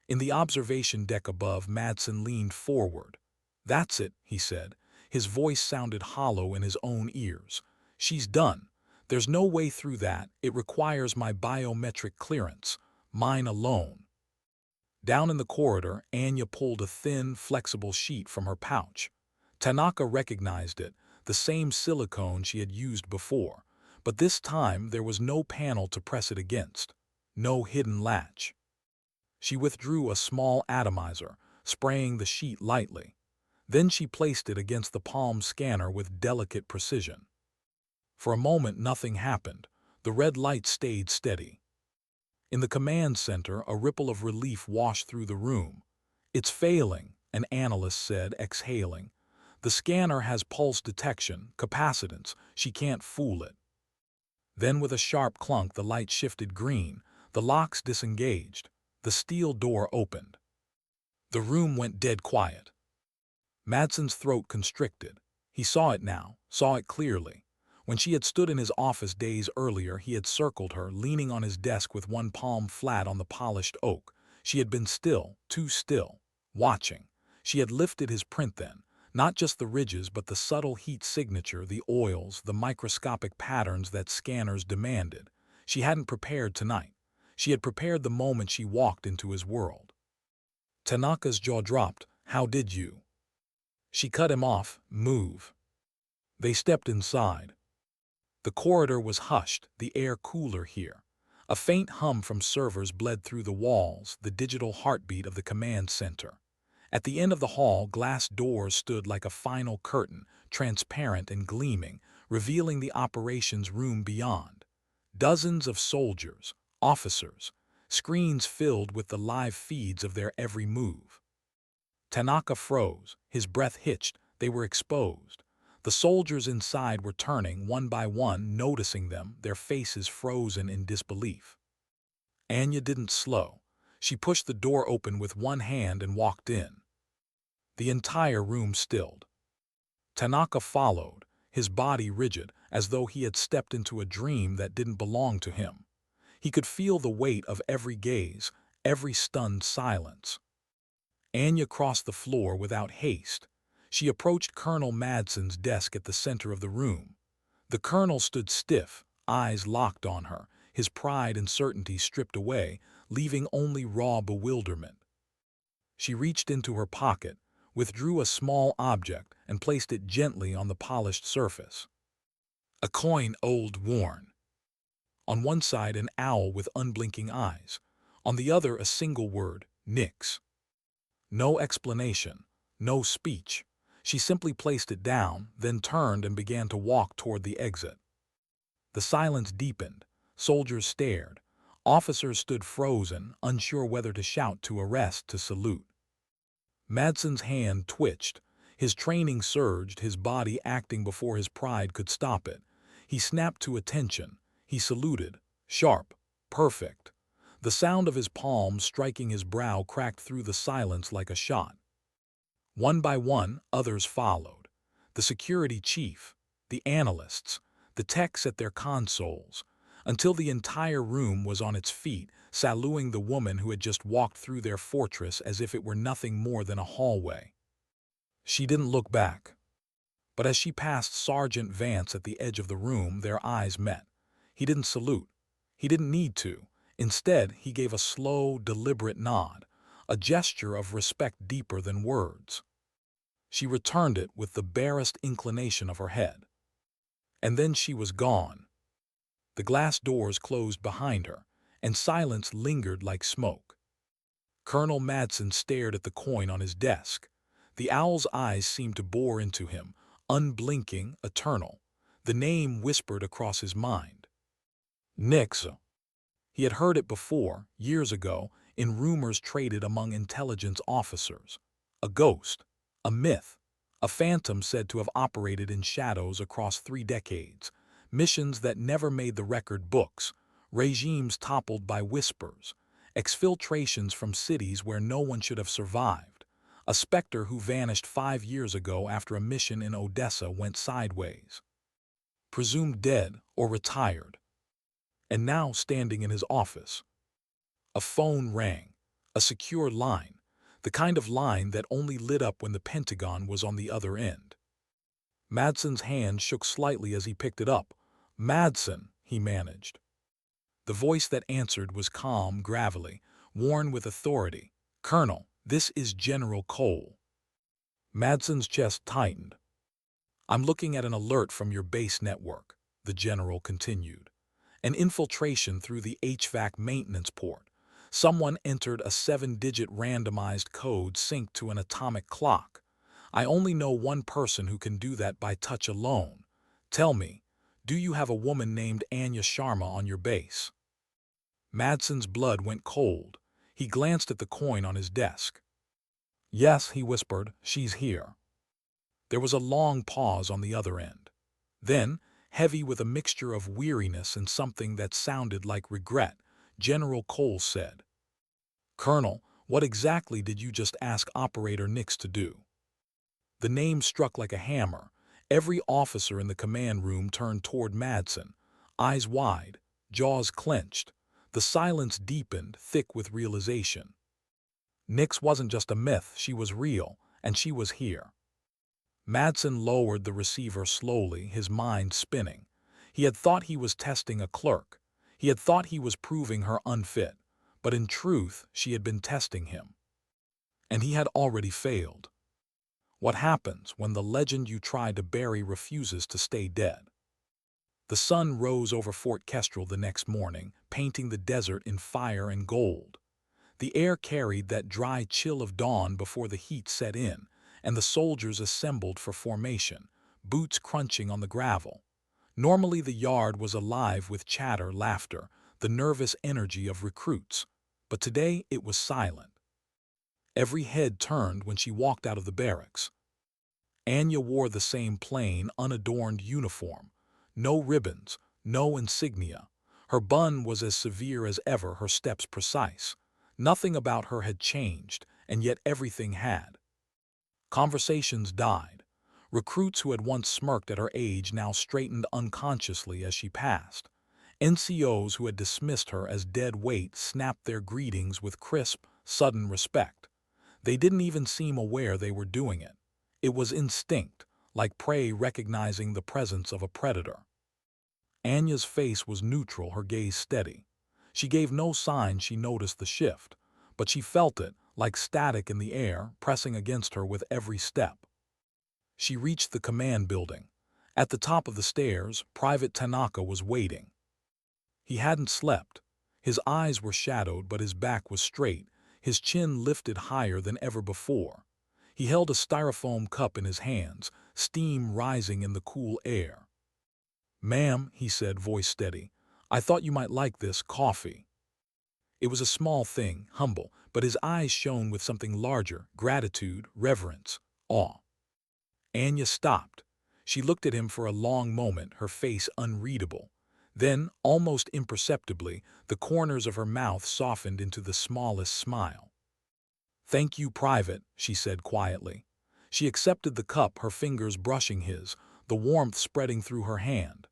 In the observation deck above, Madsen leaned forward. "That's it," he said. His voice sounded hollow in his own ears. "She's done. There's no way through that. It requires my biometric clearance, mine alone." Down in the corridor, Anya pulled a thin, flexible sheet from her pouch. Tanaka recognized it, the same silicone she had used before, but this time there was no panel to press it against, no hidden latch. She withdrew a small atomizer, spraying the sheet lightly. Then she placed it against the palm scanner with delicate precision. For a moment nothing happened. The red light stayed steady. In the command center, a ripple of relief washed through the room. "It's failing," an analyst said, exhaling. "The scanner has pulse detection, capacitance. She can't fool it." Then with a sharp clunk the light shifted green, the locks disengaged, the steel door opened. The room went dead quiet. Madsen's throat constricted. He saw it now, saw it clearly. When she had stood in his office days earlier, he had circled her, leaning on his desk with one palm flat on the polished oak. She had been still, too still, watching. She had lifted his print then, not just the ridges but the subtle heat signature, the oils, the microscopic patterns that scanners demanded. She hadn't prepared tonight. She had prepared the moment she walked into his world. Tanaka's jaw dropped. "How did you?" She cut him off. "Move." They stepped inside. The corridor was hushed, the air cooler here. A faint hum from servers bled through the walls, the digital heartbeat of the command center. At the end of the hall, glass doors stood like a final curtain, transparent and gleaming, revealing the operations room beyond. Dozens of soldiers, officers, screens filled with the live feeds of their every move. Tanaka froze, his breath hitched, they were exposed. The soldiers inside were turning, one by one, noticing them, their faces frozen in disbelief. Anya didn't slow. She pushed the door open with one hand and walked in. The entire room stilled. Tanaka followed, his body rigid, as though he had stepped into a dream that didn't belong to him. He could feel the weight of every gaze, every stunned silence. Anya crossed the floor without haste. She approached Colonel Madsen's desk at the center of the room. The colonel stood stiff, eyes locked on her, his pride and certainty stripped away, leaving only raw bewilderment. She reached into her pocket, withdrew a small object, and placed it gently on the polished surface. A coin, old, worn. On one side, an owl with unblinking eyes. On the other, a single word, Nix. No explanation, no speech. She simply placed it down, then turned and began to walk toward the exit. The silence deepened. Soldiers stared. Officers stood frozen, unsure whether to shout, to arrest, to salute. Madsen's hand twitched. His training surged, his body acting before his pride could stop it. He snapped to attention. He saluted. Sharp. Perfect. The sound of his palm striking his brow cracked through the silence like a shot. One by one, others followed. The security chief, the analysts, the techs at their consoles, until the entire room was on its feet, saluting the woman who had just walked through their fortress as if it were nothing more than a hallway. She didn't look back. But as she passed Sergeant Vance at the edge of the room, their eyes met. He didn't salute. He didn't need to. Instead, he gave a slow, deliberate nod, a gesture of respect deeper than words. She returned it with the barest inclination of her head. And then she was gone. The glass doors closed behind her, and silence lingered like smoke. Colonel Madsen stared at the coin on his desk. The owl's eyes seemed to bore into him, unblinking, eternal. The name whispered across his mind. Nix. He had heard it before, years ago, in rumors traded among intelligence officers. A ghost, a myth, a phantom said to have operated in shadows across 3 decades, missions that never made the record books, regimes toppled by whispers, exfiltrations from cities where no one should have survived, a specter who vanished 5 years ago after a mission in Odessa went sideways. Presumed dead or retired. And now standing in his office. A phone rang, a secure line, the kind of line that only lit up when the Pentagon was on the other end. Madsen's hand shook slightly as he picked it up. Madsen, he managed. The voice that answered was calm, gravelly, worn with authority. Colonel, this is General Cole. Madsen's chest tightened. I'm looking at an alert from your base network, the general continued. An infiltration through the HVAC maintenance port. Someone entered a 7-digit randomized code synced to an atomic clock. I only know one person who can do that by touch alone. Tell me, do you have a woman named Anya Sharma on your base? Madsen's blood went cold. He glanced at the coin on his desk. Yes, he whispered, she's here. There was a long pause on the other end. Then, heavy with a mixture of weariness and something that sounded like regret, General Cole said, Colonel, what exactly did you just ask Operator Nix to do? The name struck like a hammer. Every officer in the command room turned toward Madsen, eyes wide, jaws clenched. The silence deepened, thick with realization. Nix wasn't just a myth, she was real, and she was here. Madsen lowered the receiver slowly, his mind spinning. He had thought he was testing a clerk. He had thought he was proving her unfit. But in truth, she had been testing him. And he had already failed. What happens when the legend you tried to bury refuses to stay dead? The sun rose over Fort Kestrel the next morning, painting the desert in fire and gold. The air carried that dry chill of dawn before the heat set in, and the soldiers assembled for formation, boots crunching on the gravel. Normally the yard was alive with chatter, laughter, the nervous energy of recruits, but today it was silent. Every head turned when she walked out of the barracks. Anya wore the same plain, unadorned uniform. No ribbons, no insignia. Her bun was as severe as ever, her steps precise. Nothing about her had changed, and yet everything had. Conversations died. Recruits who had once smirked at her age now straightened unconsciously as she passed. NCOs who had dismissed her as dead weight snapped their greetings with crisp, sudden respect. They didn't even seem aware they were doing it. It was instinct, like prey recognizing the presence of a predator. Anya's face was neutral, her gaze steady. She gave no sign she noticed the shift, but she felt it, like static in the air, pressing against her with every step. She reached the command building. At the top of the stairs, Private Tanaka was waiting. He hadn't slept. His eyes were shadowed, but his back was straight, his chin lifted higher than ever before. He held a styrofoam cup in his hands, steam rising in the cool air. "Ma'am," he said, voice steady, "I thought you might like this coffee." It was a small thing, humble, but his eyes shone with something larger, gratitude, reverence, awe. Anya stopped. She looked at him for a long moment, her face unreadable. Then, almost imperceptibly, the corners of her mouth softened into the smallest smile. "Thank you, Private," she said quietly. She accepted the cup, her fingers brushing his, the warmth spreading through her hand.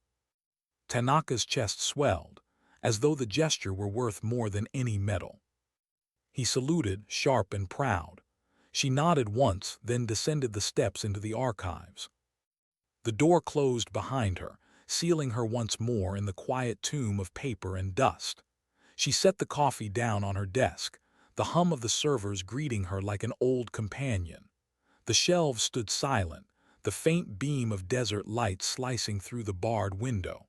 Tanaka's chest swelled, as though the gesture were worth more than any medal. He saluted, sharp and proud. She nodded once, then descended the steps into the archives. The door closed behind her, sealing her once more in the quiet tomb of paper and dust. She set the coffee down on her desk, the hum of the servers greeting her like an old companion. The shelves stood silent, the faint beam of desert light slicing through the barred window.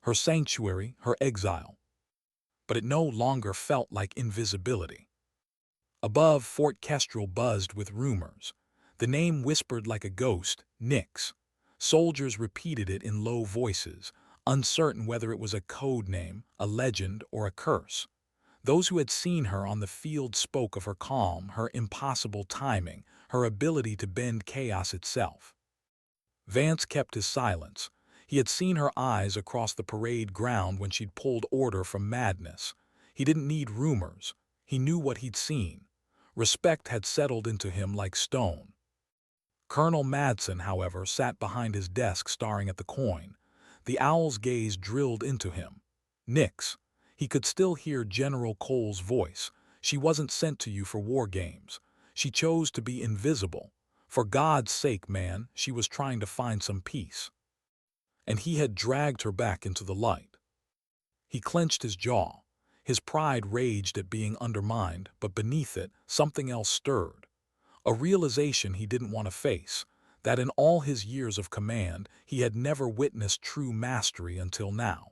Her sanctuary, her exile. But it no longer felt like invisibility. Above, Fort Kestrel buzzed with rumors. The name whispered like a ghost, Nix. Soldiers repeated it in low voices, uncertain whether it was a code name, a legend, or a curse. Those who had seen her on the field spoke of her calm, her impossible timing, her ability to bend chaos itself. Vance kept his silence. He had seen her eyes across the parade ground when she'd pulled order from madness. He didn't need rumors. He knew what he'd seen. Respect had settled into him like stone. Colonel Madsen, however, sat behind his desk staring at the coin. The owl's gaze drilled into him. "Nix." He could still hear General Cole's voice. "She wasn't sent to you for war games. She chose to be invisible. For God's sake, man, she was trying to find some peace." And he had dragged her back into the light. He clenched his jaw. His pride raged at being undermined, but beneath it, something else stirred. A realization he didn't want to face, that in all his years of command, he had never witnessed true mastery until now.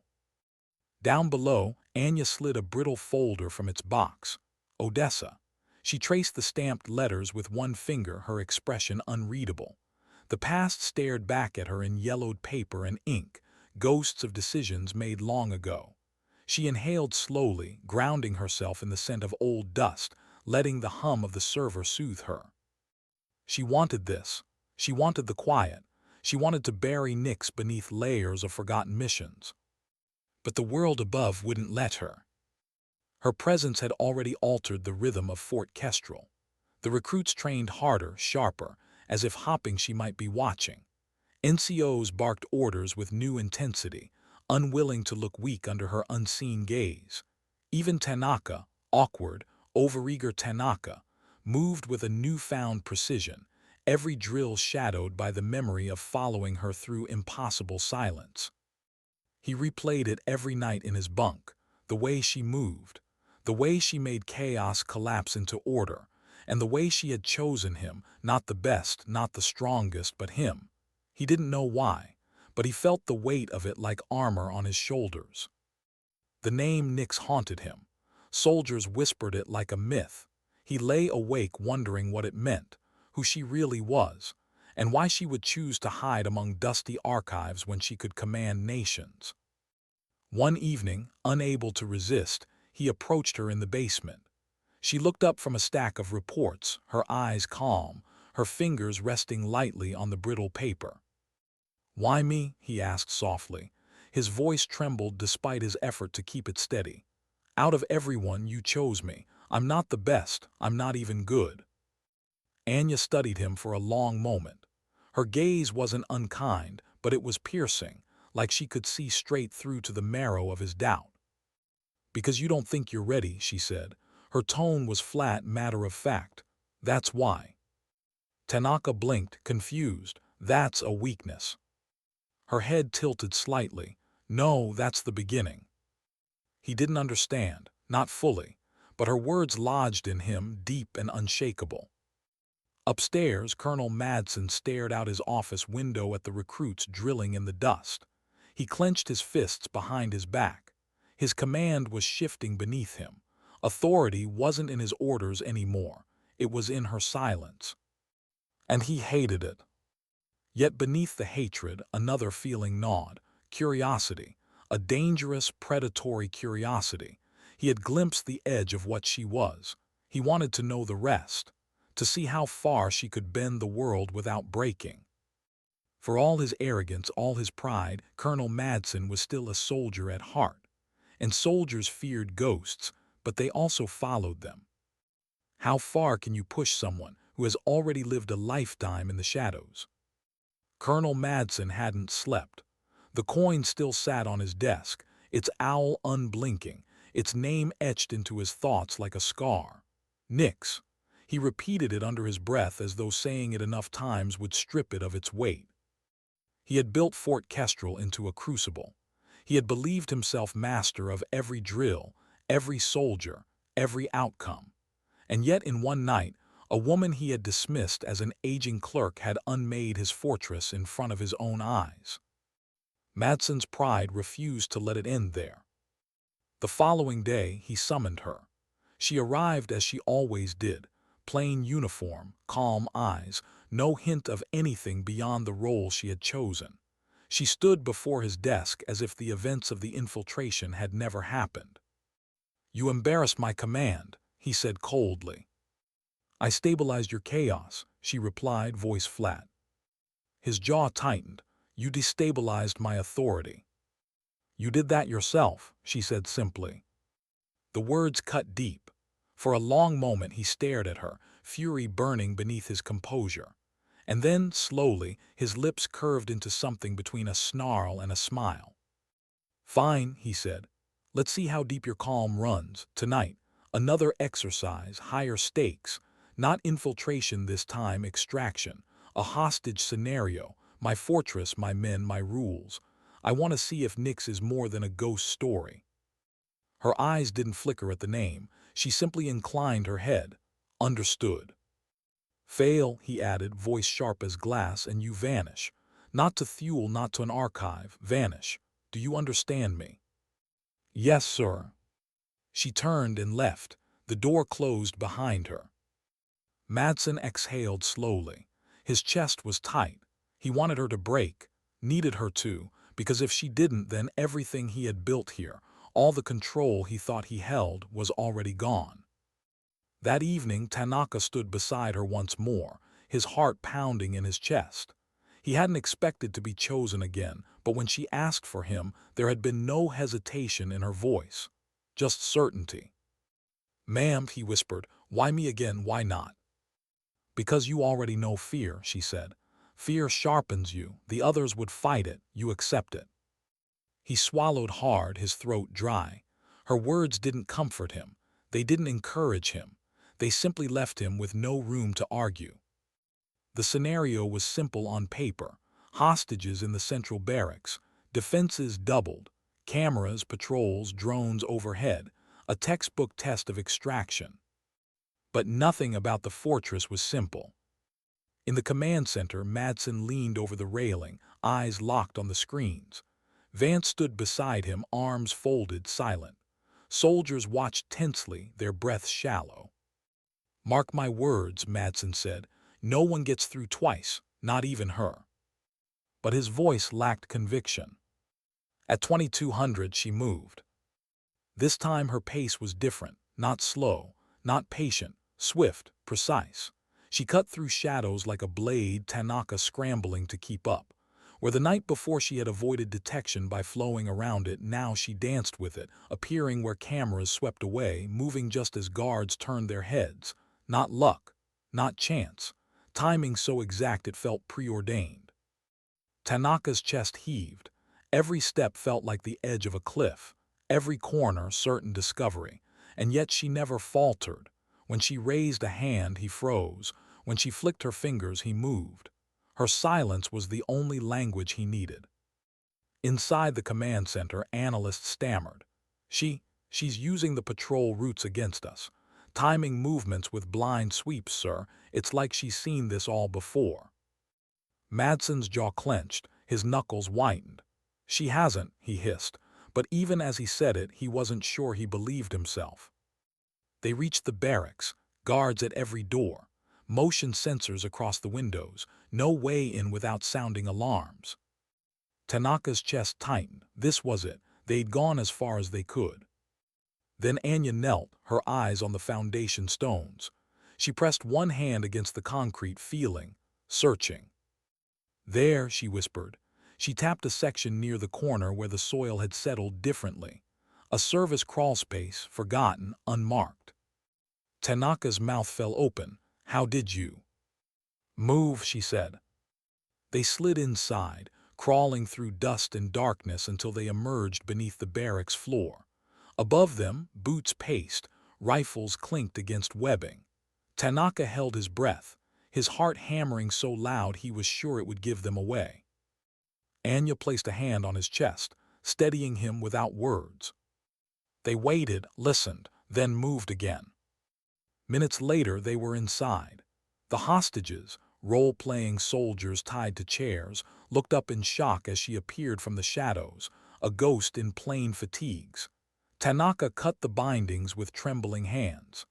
Down below, Anya slid a brittle folder from its box. Odessa. She traced the stamped letters with one finger, her expression unreadable. The past stared back at her in yellowed paper and ink, ghosts of decisions made long ago. She inhaled slowly, grounding herself in the scent of old dust, letting the hum of the server soothe her. She wanted this. She wanted the quiet. She wanted to bury Nix beneath layers of forgotten missions. But the world above wouldn't let her. Her presence had already altered the rhythm of Fort Kestrel. The recruits trained harder, sharper, as if hoping she might be watching. NCOs barked orders with new intensity, unwilling to look weak under her unseen gaze. Even Tanaka, awkward, overeager Tanaka, moved with a newfound precision, every drill shadowed by the memory of following her through impossible silence. He replayed it every night in his bunk, the way she moved, the way she made chaos collapse into order, and the way she had chosen him, not the best, not the strongest, but him. He didn't know why, but he felt the weight of it like armor on his shoulders. The name Nyx haunted him. Soldiers whispered it like a myth. He lay awake wondering what it meant, who she really was, and why she would choose to hide among dusty archives when she could command nations. One evening, unable to resist, he approached her in the basement. She looked up from a stack of reports, her eyes calm, her fingers resting lightly on the brittle paper. "Why me?" he asked softly. His voice trembled despite his effort to keep it steady. "Out of everyone, you chose me. I'm not the best. I'm not even good." Anya studied him for a long moment. Her gaze wasn't unkind, but it was piercing, like she could see straight through to the marrow of his doubt. "Because you don't think you're ready," she said. Her tone was flat, matter of fact. "That's why." Tanaka blinked, confused. "That's a weakness." Her head tilted slightly. "No, that's the beginning." He didn't understand, not fully, but her words lodged in him, deep and unshakable. Upstairs, Colonel Madsen stared out his office window at the recruits drilling in the dust. He clenched his fists behind his back. His command was shifting beneath him. Authority wasn't in his orders anymore. It was in her silence. And he hated it. Yet beneath the hatred, another feeling gnawed. Curiosity. A dangerous, predatory curiosity. He had glimpsed the edge of what she was. He wanted to know the rest. To see how far she could bend the world without breaking. For all his arrogance, all his pride, Colonel Madsen was still a soldier at heart. And soldiers feared ghosts, but they also followed them. How far can you push someone who has already lived a lifetime in the shadows? Colonel Madsen hadn't slept. The coin still sat on his desk, its owl unblinking, its name etched into his thoughts like a scar. Nyx. He repeated it under his breath as though saying it enough times would strip it of its weight. He had built Fort Kestrel into a crucible. He had believed himself master of every drill, every soldier, every outcome. And yet in one night, a woman he had dismissed as an aging clerk had unmade his fortress in front of his own eyes. Madsen's pride refused to let it end there. The following day, he summoned her. She arrived as she always did, plain uniform, calm eyes, no hint of anything beyond the role she had chosen. She stood before his desk as if the events of the infiltration had never happened. "You embarrassed my command," he said coldly. "I stabilized your chaos," she replied, voice flat. His jaw tightened. "You destabilized my authority." "You did that yourself," she said simply. The words cut deep. For a long moment he stared at her, fury burning beneath his composure. And then, slowly, his lips curved into something between a snarl and a smile. "Fine," he said. "Let's see how deep your calm runs. Tonight, another exercise, higher stakes. Not infiltration this time, extraction. A hostage scenario. My fortress, my men, my rules. I want to see if Nyx is more than a ghost story." Her eyes didn't flicker at the name. She simply inclined her head. "Understood." "Fail," he added, voice sharp as glass, "and you vanish. Not to Thule, not to an archive. Vanish. Do you understand me?" "Yes, sir." She turned and left. The door closed behind her. Madsen exhaled slowly. His chest was tight. He wanted her to break, needed her to, because if she didn't, then everything he had built here, all the control he thought he held, was already gone. That evening, Tanaka stood beside her once more, his heart pounding in his chest. He hadn't expected to be chosen again, but when she asked for him, there had been no hesitation in her voice, just certainty. "Ma'am," he whispered, "why me again, why not?" "Because you already know fear," she said. "Fear sharpens you, the others would fight it, you accept it." He swallowed hard, his throat dry. Her words didn't comfort him. They didn't encourage him. They simply left him with no room to argue. The scenario was simple on paper. Hostages in the central barracks, defenses doubled, cameras, patrols, drones overhead, a textbook test of extraction. But nothing about the fortress was simple. In the command center, Madsen leaned over the railing, eyes locked on the screens. Vance stood beside him, arms folded, silent. Soldiers watched tensely, their breaths shallow. "Mark my words," Madsen said. "No one gets through twice, not even her." But his voice lacked conviction. At 2200 she moved. This time her pace was different, not slow, not patient, swift, precise. She cut through shadows like a blade, Tanaka scrambling to keep up. Where the night before she had avoided detection by flowing around it, now she danced with it, appearing where cameras swept away, moving just as guards turned their heads. Not luck, not chance. Timing so exact it felt preordained. Tanaka's chest heaved. Every step felt like the edge of a cliff. Every corner certain discovery. And yet she never faltered. When she raised a hand, he froze. When she flicked her fingers, he moved. Her silence was the only language he needed. Inside the command center, analysts stammered. She's using the patrol routes against us. Timing movements with blind sweeps, sir. It's like she's seen this all before." Madsen's jaw clenched, his knuckles whitened. "She hasn't," he hissed, but even as he said it, he wasn't sure he believed himself. They reached the barracks, guards at every door, motion sensors across the windows, no way in without sounding alarms. Tanaka's chest tightened. This was it. They'd gone as far as they could. Then Anya knelt, her eyes on the foundation stones. She pressed one hand against the concrete, feeling, searching. "There," she whispered. She tapped a section near the corner where the soil had settled differently. A service crawlspace, forgotten, unmarked. Tanaka's mouth fell open. "How did you?" "Move," she said. They slid inside, crawling through dust and darkness until they emerged beneath the barracks floor. Above them, boots paced, rifles clinked against webbing. Tanaka held his breath, his heart hammering so loud he was sure it would give them away. Anya placed a hand on his chest, steadying him without words. They waited, listened, then moved again. Minutes later, they were inside. The hostages, role-playing soldiers tied to chairs, looked up in shock as she appeared from the shadows, a ghost in plain fatigues. Tanaka cut the bindings with trembling hands.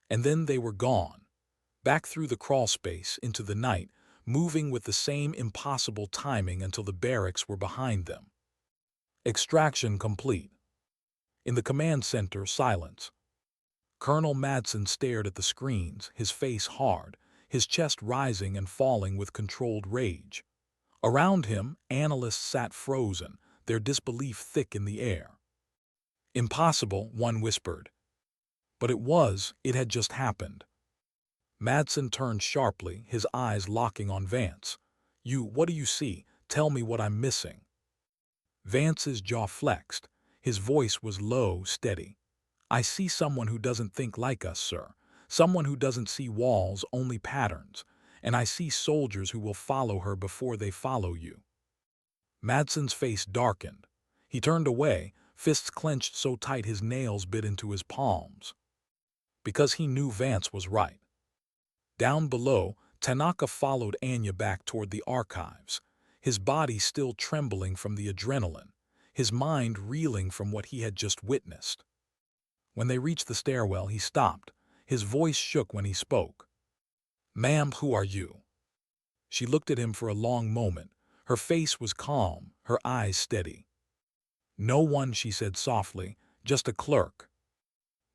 And then they were gone, back through the crawlspace into the night, moving with the same impossible timing until the barracks were behind them. Extraction complete. In the command center, silence. Colonel Madsen stared at the screens, his face hard, his chest rising and falling with controlled rage. Around him, analysts sat frozen, their disbelief thick in the air. "Impossible," one whispered. But it had just happened. Madsen turned sharply, his eyes locking on Vance. What do you see? Tell me what I'm missing." Vance's jaw flexed. His voice was low, steady. "I see someone who doesn't think like us, sir. Someone who doesn't see walls, only patterns. And I see soldiers who will follow her before they follow you." Madsen's face darkened. He turned away, fists clenched so tight his nails bit into his palms. Because he knew Vance was right. Down below, Tanaka followed Anya back toward the archives, his body still trembling from the adrenaline, his mind reeling from what he had just witnessed. When they reached the stairwell, he stopped. His voice shook when he spoke. "Ma'am, who are you?" She looked at him for a long moment. Her face was calm, her eyes steady. "No one," she said softly, "just a clerk."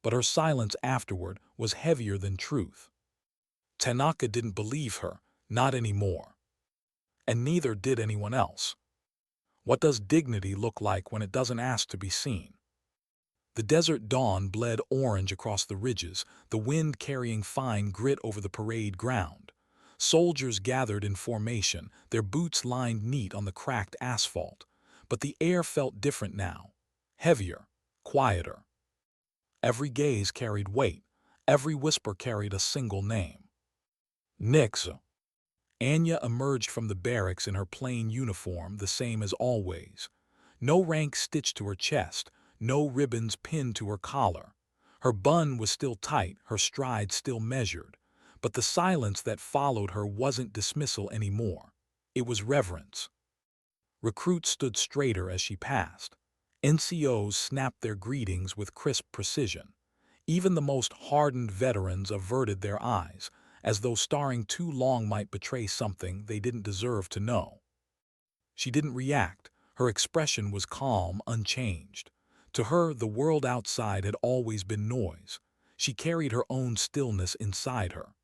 But her silence afterward was heavier than truth. Tanaka didn't believe her, not anymore. And neither did anyone else. What does dignity look like when it doesn't ask to be seen? The desert dawn bled orange across the ridges, the wind carrying fine grit over the parade ground. Soldiers gathered in formation, their boots lined neat on the cracked asphalt. But the air felt different now, heavier, quieter. Every gaze carried weight, every whisper carried a single name. Nix. Anya emerged from the barracks in her plain uniform, the same as always. No rank stitched to her chest, no ribbons pinned to her collar. Her bun was still tight, her stride still measured. But the silence that followed her wasn't dismissal anymore. It was reverence. Recruits stood straighter as she passed. NCOs snapped their greetings with crisp precision. Even the most hardened veterans averted their eyes, as though staring too long might betray something they didn't deserve to know. She didn't react. Her expression was calm, unchanged. To her, the world outside had always been noise. She carried her own stillness inside her.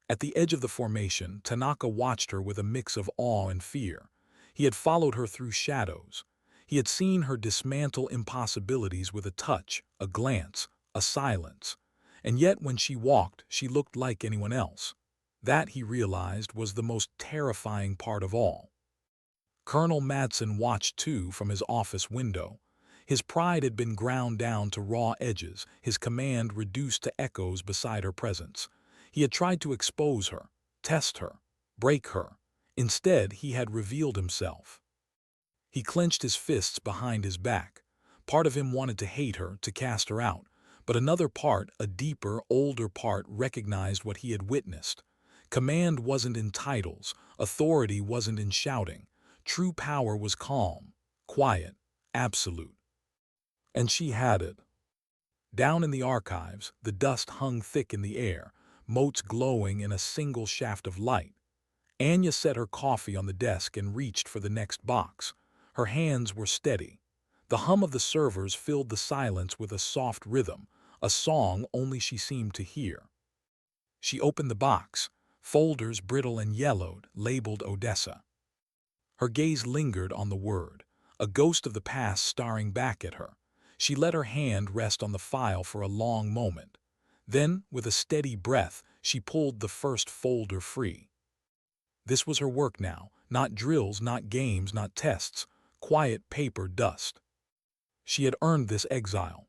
At the edge of the formation, Tanaka watched her with a mix of awe and fear. He had followed her through shadows. He had seen her dismantle impossibilities with a touch, a glance, a silence. And yet when she walked, she looked like anyone else. That, he realized, was the most terrifying part of all. Colonel Madsen watched too from his office window. His pride had been ground down to raw edges, his command reduced to echoes beside her presence. He had tried to expose her, test her, break her. Instead, he had revealed himself. He clenched his fists behind his back. Part of him wanted to hate her, to cast her out. But another part, a deeper, older part, recognized what he had witnessed. Command wasn't in titles. Authority wasn't in shouting. True power was calm, quiet, absolute. And she had it. Down in the archives, the dust hung thick in the air, motes glowing in a single shaft of light. Anya set her coffee on the desk and reached for the next box. Her hands were steady. The hum of the servers filled the silence with a soft rhythm, a song only she seemed to hear. She opened the box, folders brittle and yellowed, labeled Odessa. Her gaze lingered on the word, a ghost of the past staring back at her. She let her hand rest on the file for a long moment. Then, with a steady breath, she pulled the first folder free. This was her work now, not drills, not games, not tests, quiet paper dust. She had earned this exile.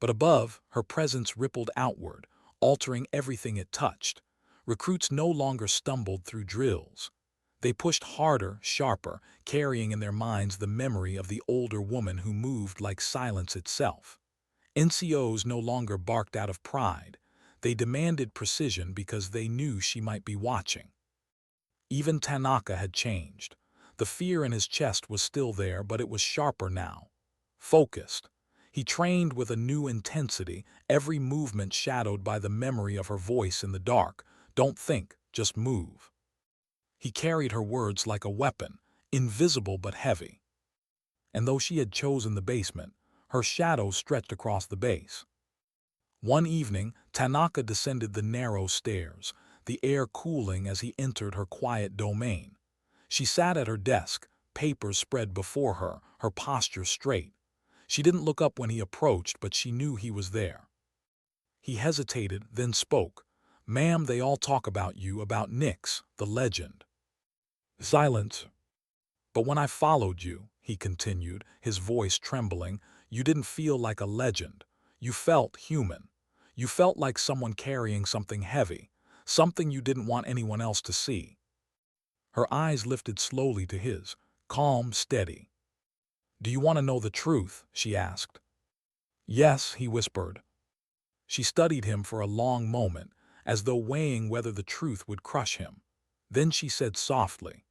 But above, her presence rippled outward, altering everything it touched. Recruits no longer stumbled through drills. They pushed harder, sharper, carrying in their minds the memory of the older woman who moved like silence itself. NCOs no longer barked out of pride. They demanded precision because they knew she might be watching. Even Tanaka had changed. The fear in his chest was still there, but it was sharper now. Focused. He trained with a new intensity, every movement shadowed by the memory of her voice in the dark. Don't think, just move. He carried her words like a weapon, invisible but heavy. And though she had chosen the basement, her shadow stretched across the base. One evening, Tanaka descended the narrow stairs, the air cooling as he entered her quiet domain. She sat at her desk, papers spread before her, her posture straight. She didn't look up when he approached, but she knew he was there. He hesitated, then spoke. "Ma'am, they all talk about you, about Nix, the legend." Silence. "But when I followed you," he continued, his voice trembling, "you didn't feel like a legend. You felt human. You felt like someone carrying something heavy, something you didn't want anyone else to see." Her eyes lifted slowly to his, calm, steady. "Do you want to know the truth?" she asked. "Yes," he whispered. She studied him for a long moment, as though weighing whether the truth would crush him. Then she said softly,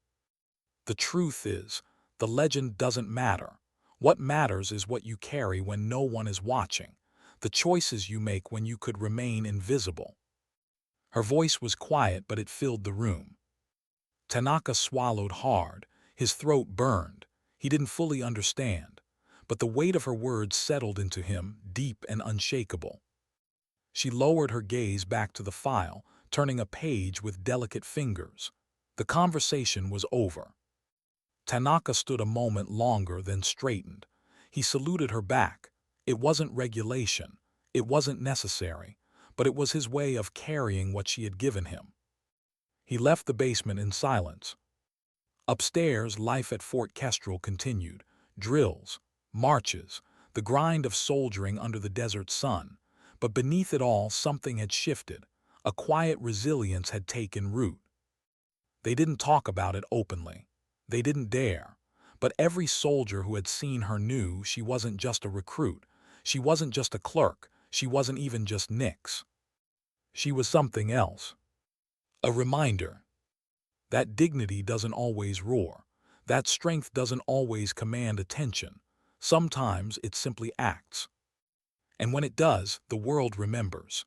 "The truth is, the legend doesn't matter. What matters is what you carry when no one is watching, the choices you make when you could remain invisible." Her voice was quiet, but it filled the room. Tanaka swallowed hard, his throat burned. He didn't fully understand, but the weight of her words settled into him, deep and unshakable. She lowered her gaze back to the file, turning a page with delicate fingers. The conversation was over. Tanaka stood a moment longer, then straightened. He saluted her back. It wasn't regulation. It wasn't necessary. But it was his way of carrying what she had given him. He left the basement in silence. Upstairs, life at Fort Kestrel continued. Drills, marches, the grind of soldiering under the desert sun. But beneath it all, something had shifted. A quiet resilience had taken root. They didn't talk about it openly. They didn't dare. But every soldier who had seen her knew she wasn't just a recruit. She wasn't just a clerk. She wasn't even just Nix. She was something else. A reminder that dignity doesn't always roar, that strength doesn't always command attention. Sometimes it simply acts. And when it does, the world remembers.